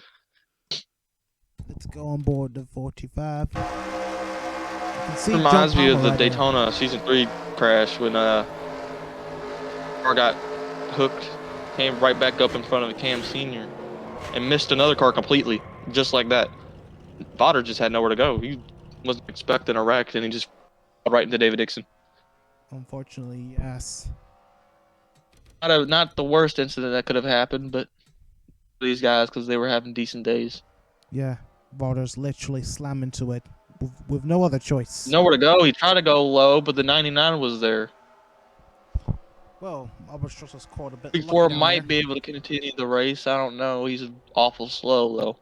Let's go on board the 45. You can see Reminds John me of Palmer the right there. Daytona Season 3 crash when car got hooked, came right back up in front of Cam Sr. and missed another car completely, just like that. Vodder just had nowhere to go. He wasn't expecting a wreck, and he just fell right into David Dixon. Unfortunately, yes. Not the worst incident that could have happened, but for these guys, because they were having decent days. Yeah, Waters literally slammed into it with no other choice. Nowhere to go. He tried to go low, but the 99 was there. Well, Albert Strauss was caught a bit Before lucky down might there. be able to continue the race. I don't know. He's awful slow, though.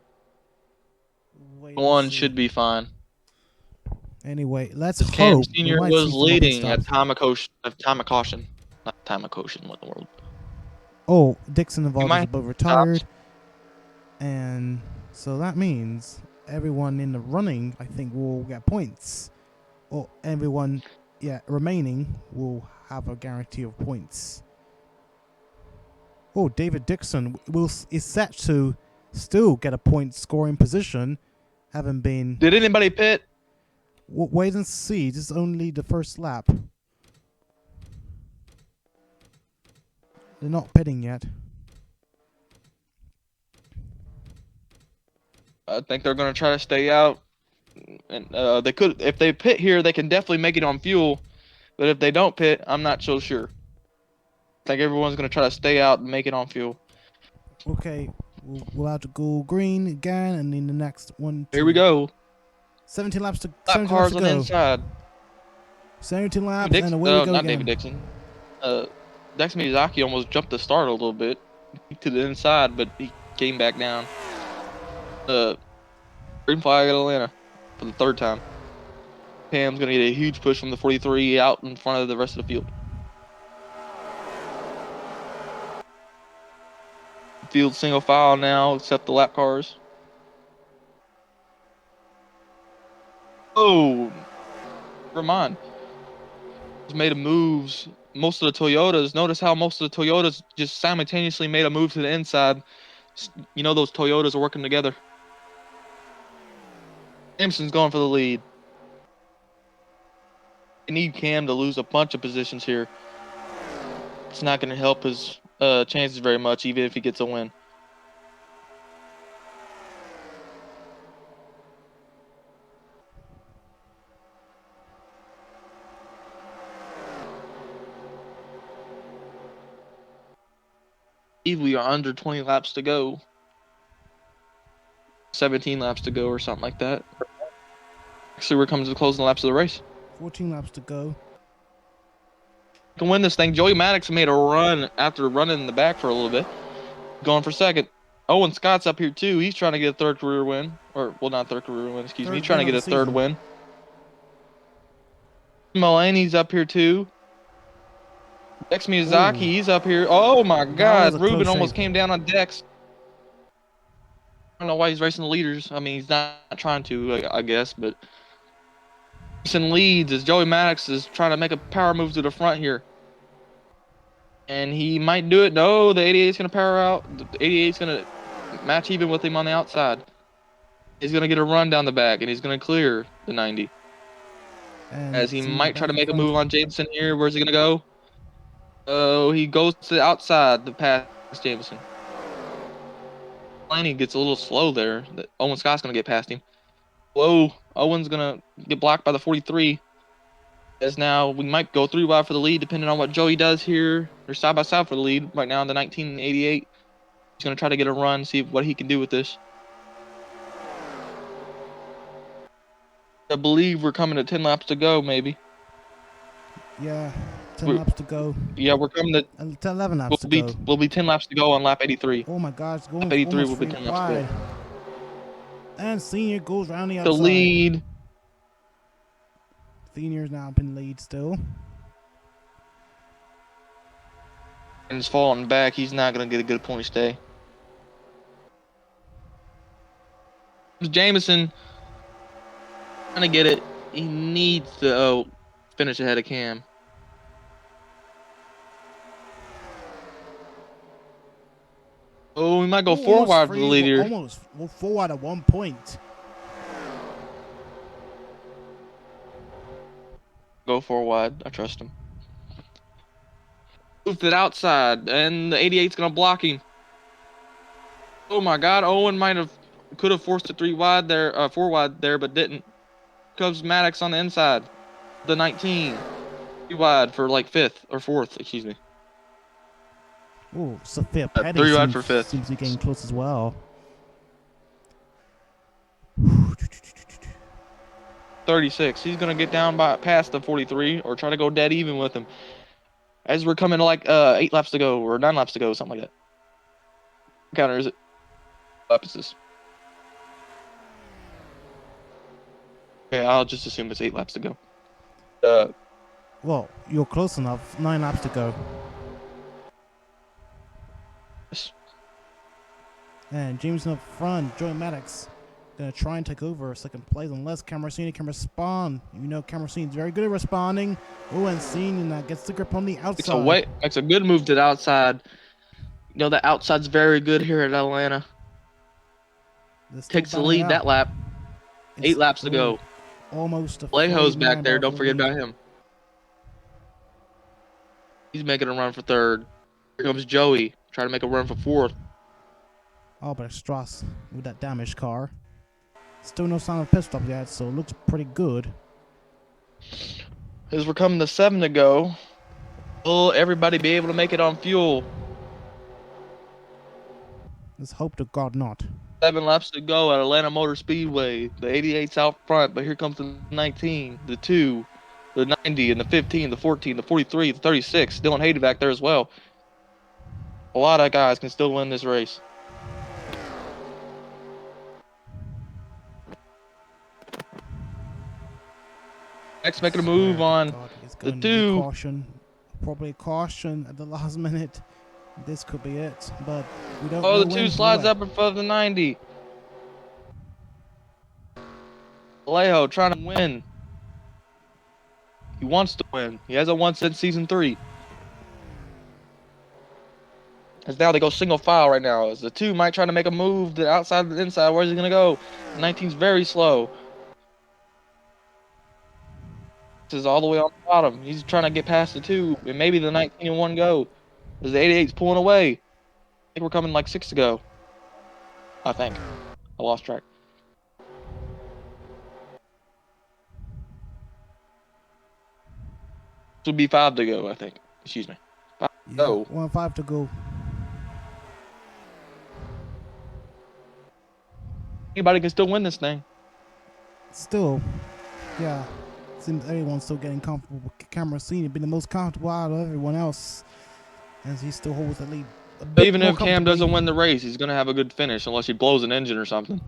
Wait and One see. should be fine. Anyway, let's Cam hope we Sr. might was see some more pit leading at stops. time of caution. Not time of caution, what in the world? Oh, Dixon and Waters might are both retired. And so that means everyone in the running, I think, will get points. Or everyone, remaining will have a guarantee of points. Oh, David Dixon is set to still get a point scoring position, having been... Did anybody pit? Wait and see. This is only the first lap. They're not pitting yet. I think they're going to try to stay out. And they could, if they pit here, they can definitely make it on fuel. But if they don't pit, I'm not so sure. I think everyone's going to try to stay out and make it on fuel. Okay, we'll have to go green again, and in the next one. Here we go. 17 laps to Lap cars on the inside. 17 laps, Dixon, and away we go not again. David Dixon. Dex Miyazaki almost jumped the start a little bit to the inside, but he came back down. Green flag at Atlanta for the third time. Pam's going to get a huge push from the 43 out in front of the rest of the field. Field single file now, except the lap cars. Oh, never mind. Just made a moves. Most of the Toyotas, notice how most of the Toyotas just simultaneously made a move to the inside. You know those Toyotas are working together. Jameson's going for the lead. They need Cam to lose a bunch of positions here. It's not going to help his chances very much, even if he gets a win. We are under 20 laps to go. 17 laps to go or something like that. Actually, we're coming to the closing laps of the race. 14 laps to go. To win this thing, Joey Maddox made a run after running in the back for a little bit. Going for second. Owen Scott's up here too. He's trying to get a third career win. Or, well, not third career win, excuse me. He's trying to get a third win. Mulaney's up here too. Dex Miyazaki, he's up here. Oh my God, Ruben almost came down on Dex. I don't know why he's racing the leaders. I mean, he's not trying to, I guess, but Dixon leads as Joey Maddox is trying to make a power move to the front here. And he might do it. No, the 88's going to power out. The 88's going to match even with him on the outside. He's going to get a run down the back, and he's going to clear the 90. And as he might try to make a move on Jameson here. Where's he going to go? Oh, he goes to the outside to pass Jameson. Laney gets a little slow there. Owen Scott's going to get past him. Whoa, Owen's going to get blocked by the 43. As now we might go 3 wide for the lead, depending on what Joey does here. They're side by side for the lead right now in the 1988. He's going to try to get a run, see what he can do with this. I believe we're coming to 10 laps to go, maybe. Yeah, 10 laps to go. Yeah, we're coming to 11 laps to go. We'll be 10 laps to go on lap 83. Oh my God, it's going Lap 83 will almost be 10 laps to go. And Senior goes round the outside. The lead. Senior's now in lead still. And he's falling back. He's not going to get a good point stay. Jameson trying to get it. He needs to finish ahead of Cam. Oh, we might go 4 wide for the lead here. Almost 4 wide at one point. Go 4 wide. I trust him. Moved it outside, and the 88's gonna block him. Oh my God! Owen could have forced it 3 wide there, 4 wide there, but didn't. Comes Maddox on the inside. The 19, 3 wide for like 5th or 4th. Excuse me. Oh, Sophia Petty 3 wide for 5th. Seems to be getting close as well. 36. He's gonna get down past the 43 or try to go dead even with him. As we're coming to like 8 laps to go or 9 laps to go, something like that. What counter is it? Lap is this? Okay, I'll just assume it's 8 laps to go. Well, you're close enough. 9 laps to go. Yes. And Jameson up front, Joey Maddox gonna try and take over second place unless Cameron can respond. You know Cameron's very good at responding. Owen Sr. gets the grip on the outside. Makes a good move to the outside. You know the outside's very good here at Atlanta. Takes the lead out. that lap. 8 laps to go. Almost a Leho's back there. Don't forget about him. He's making a run for 3rd. Here comes Joey. Trying to make a run for 4th. Oh, but Strauss with that damaged car. Still no sign of pit stop yet, so it looks pretty good. As we're coming to 7 to go, will everybody be able to make it on fuel? Let's hope to God not. 7 laps to go at Atlanta Motor Speedway. The 88's out front, but here comes the 19, the 2, the 90, and the 15, the 14, the 43, the 36. Dylan Hayden back there as well. A lot of guys can still win this race. Next, making a move on the 2. Probably caution at the last minute. This could be it, but we don't. Oh, the 2 slides up in front of the 90. Vallejo trying to win. He wants to win. He hasn't won since season 3. As now they go single file right now. As the 2 might try to make a move to the outside of the inside. Where's he gonna go? The 19's very slow. This is all the way on the bottom. He's trying to get past the 2, and maybe the 19 in one go. As the 88's pulling away. I think we're coming like 6 to go. I think. I lost track. This would be 5 to go, I think. Excuse me. 5 to go. 1-5 to go. Anybody can still win this thing. Still, yeah. Seems everyone's still getting comfortable with Cameron Sr. being the most comfortable out of everyone else, as he still holds the lead. Even if Cam doesn't win the race, he's gonna have a good finish unless he blows an engine or something.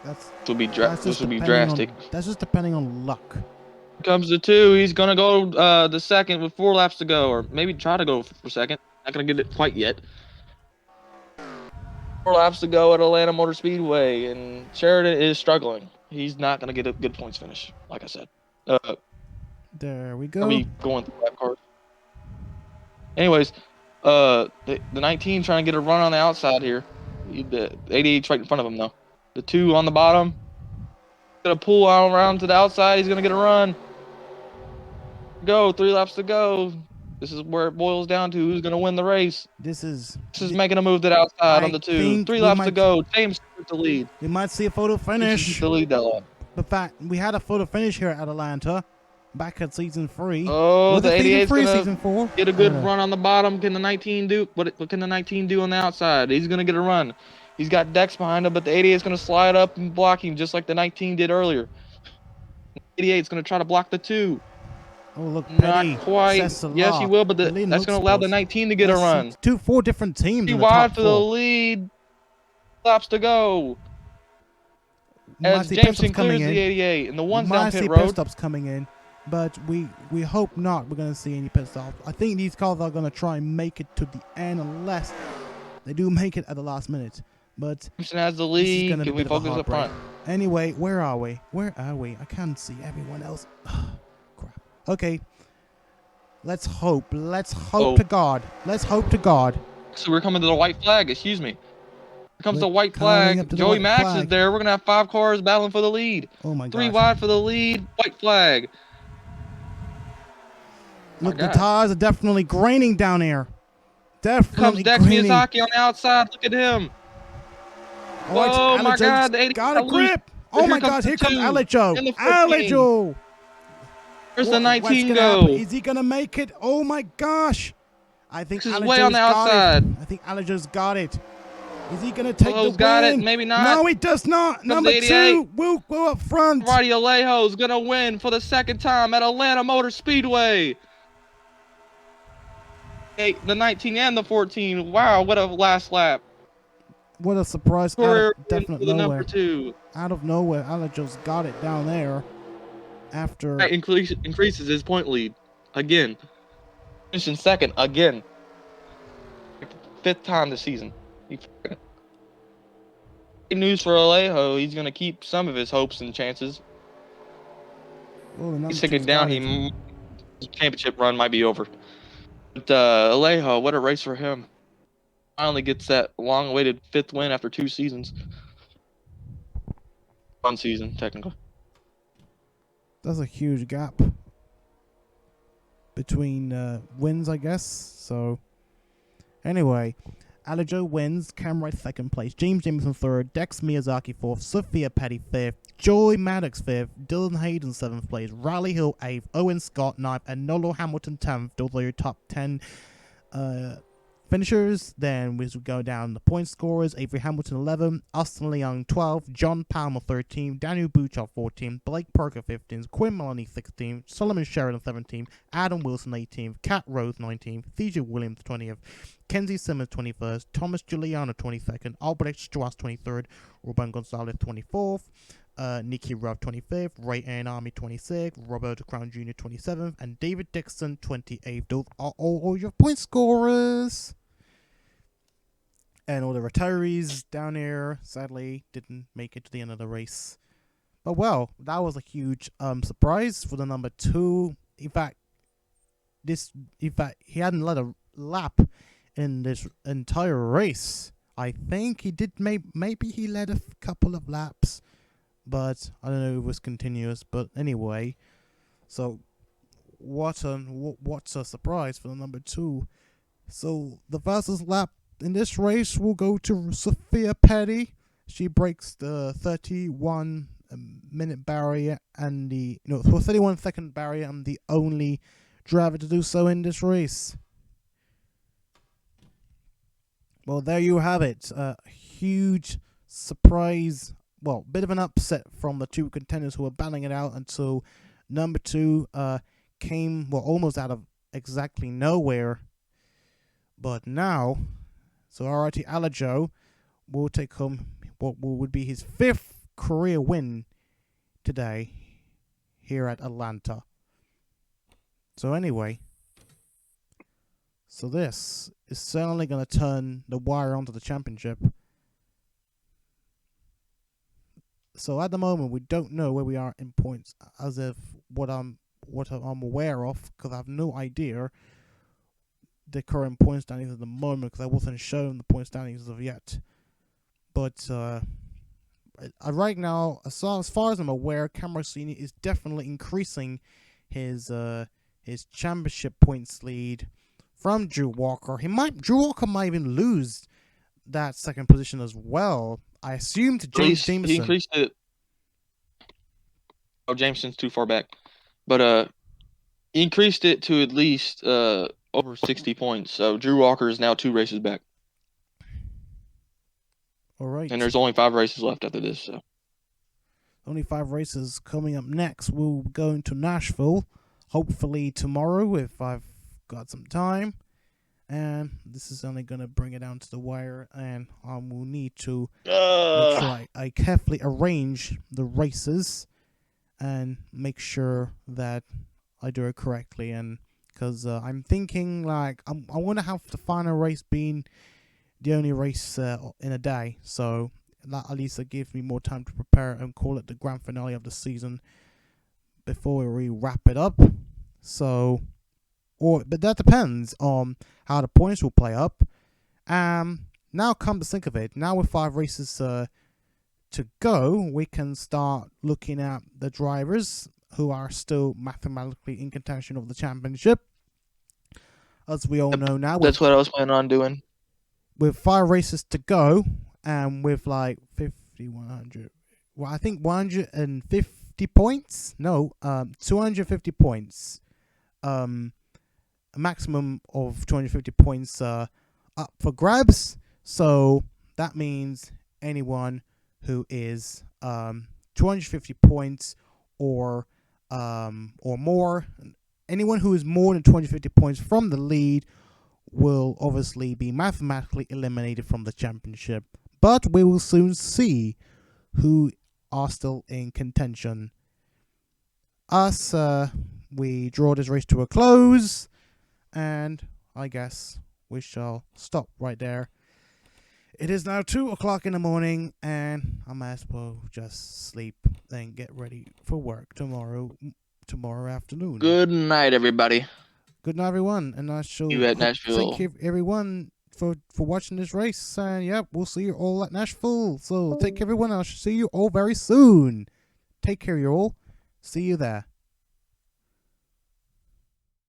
This would be drastic. That's just depending on luck. Comes the 2. He's gonna go the 2nd with 4 laps to go, or maybe try to go for 2nd. Not gonna get it quite yet. 4 laps to go at Atlanta Motor Speedway, and Sheridan is struggling. He's not gonna get a good points finish, like I said. There we go. Let me go into lap cars. Anyways, the 19 trying to get a run on the outside here. The 88's right in front of him though. The 2 on the bottom. Gonna pull around to the outside. He's gonna get a run. Go 3 laps to go. This is where it boils down to who's gonna win the race. This is making a move to the outside on the 2. 3 laps to go. James with the lead. We might see a photo finish. The lead that lap. The fact we had a photo finish here at Atlanta, back at season 3. Oh, the 88's season 4. Get a good run on the bottom. Can the 19 do? What can the 19 do on the outside? He's gonna get a run. He's got Dex behind him, but the 88's gonna slide up and block him just like the 19 did earlier. The 88's gonna try to block the 2. Oh, look, Not quite. Yes, he will, but that's going to allow the 19 to get a run. 4 different teams. 3 wide for the lead. Laps to go. As Jameson clears the 88, and the one's down pit road. Pit stops coming in, but we hope not. We're going to see any pit stops. I think these cars are going to try and make it to the end unless they do make it at the last minute. But Jameson has the this is lead. gonna be Can a we bit of a focus up heartbreak. front? Anyway, where are we? Where are we? I can't see everyone else. Crap. Okay. Let's hope. Let's hope to God. Let's hope to God. So we're coming to the white flag. Excuse me. Here comes the We're white coming up flag. to the Joey white Max is flag. there. We're gonna have 5 cars battling for the lead. Oh my 3 gosh. wide for the lead. White flag. Look, My the God. tires are definitely graining down here. Here comes Definitely Dex graining. Miyazaki on the outside. Look at him. Oh, it's Oh my Alijo's God, the 80 got a got loose. grip. Oh my Here comes God, the here comes 2 Alijo. and the 14. Alijo. Where's the What's 19 gonna happen? go? Is he gonna make it? Oh my gosh. I think This is way on Alijo's the got outside. it. I think Alijo's got it. Is he gonna take the Alejo's win? got it. Maybe not. No, he does not. Comes Number the 88. 2 will go up front. Roddy Alejo is gonna win for the 2nd time at Atlanta Motor Speedway. Hey, the 19 and the 14. Wow, what a last lap. What a surprise out Career of win definite for the nowhere. number 2. Out of nowhere, Alijo's got it down there. After That increases his point lead again. Finishing 2nd again. 5th time this season. Good news for Alejo. He's gonna keep some of his hopes and chances. oh, the number He's 2's taken down. got it. His championship run might be over. But Alejo, what a race for him. Finally gets that long-awaited 5th win after 2 seasons. 1 season, technically. That's a huge gap between wins, I guess. So, anyway, Alijo wins. Cam Wright 2nd place. Jameson 3rd. Dex Miyazaki 4th. Sophia Petty 5th. Joy Maddox 5th. Dylan Hayden 7th place. Leland Hill 8th. Owen Scott 9th. And Nolo Hamilton 10th. Those are your top 10 finishers. Then we go down the point scorers. Avery Hamilton 11th. Austin Liang 12th. John Palmer 13th. Daniel Buchop 14th. Blake Parker 15th. Quinn Maloney 16th. Solomon Sheridan 17th. Adam Wilson 18th. Kat Rose 19th. Theja Williams 20th. Kenzie Simmons 21st. Thomas Giuliano 22nd. Albert Strauss 23rd. Ruben Gonzalez 24th. Nicky Ruff 25th, Rei Ayanami 26th, Roberto Crown Jr. 27th, and David Dixon 28th. Those are all your point scorers. And all the retirees down here, sadly, didn't make it to the end of the race. But well, that was a huge surprise for the number 2. In fact, he hadn't led a lap in this entire race. I think he did. Maybe he led a couple of laps. But I don't know if it was continuous. But anyway, so what's a surprise for the number 2. So the fastest lap in this race will go to Sophia Petty. She breaks the 31-minute barrier and 31-second barrier. I'm the only driver to do so in this race. Well, there you have it. A huge surprise. Well, bit of an upset from the 2 contenders who were battling it out until number 2 came, well, almost out of exactly nowhere. But now, so alrighty, Alijo will take home what would be his 5th career win today here at Atlanta. So anyway, so this is certainly going to turn the wire onto the championship. So at the moment, we don't know where we are in points, as of what I'm aware of, because I have no idea the current point standings at the moment, because I wasn't shown the point standings as of yet. But right now, as far as I'm aware, Cameron Senior is definitely increasing his championship points lead from Drew Walker. Drew Walker might even lose that 2nd position as well. I assume to Jameson. He increased it. Oh, Jameson's too far back. But he increased it to at least over 60 points. So Drew Walker is now 2 races back. All right. And there's only 5 races left after this. So only 5 races coming up next. We'll go into Nashville, hopefully tomorrow if I've got some time. And this is only going to bring it down to the wire, and I will need to make sure I carefully arrange the races and make sure that I do it correctly. And because I'm thinking, like, I want to have the final race being the only race in a day, so that at least gives me more time to prepare and call it the grand finale of the season before we wrap it up. So, but that depends on how the points will play up. Now come to think of it, now with 5 races to go, we can start looking at the drivers who are still mathematically in contention of the championship. As we all know now, That's what I was planning on doing. With 5 races to go, and with like 50, 100, well, I think 150 points. No, 250 points. A maximum of 250 points up for grabs. So that means anyone who is 250 points or more, anyone who is more than 250 points from the lead will obviously be mathematically eliminated from the championship. But we will soon see who are still in contention. We draw this race to a close, and I guess we shall stop right there. It is now 2 o'clock in the morning, and I might as well just sleep and get ready for work tomorrow afternoon. Good night, everybody. Good night, everyone, and I shall See you at Nashville. thank you, everyone, for watching this race. And yep, we'll see you all at Nashville. So take care, everyone. I shall see you all very soon. Take care, you all. See you there.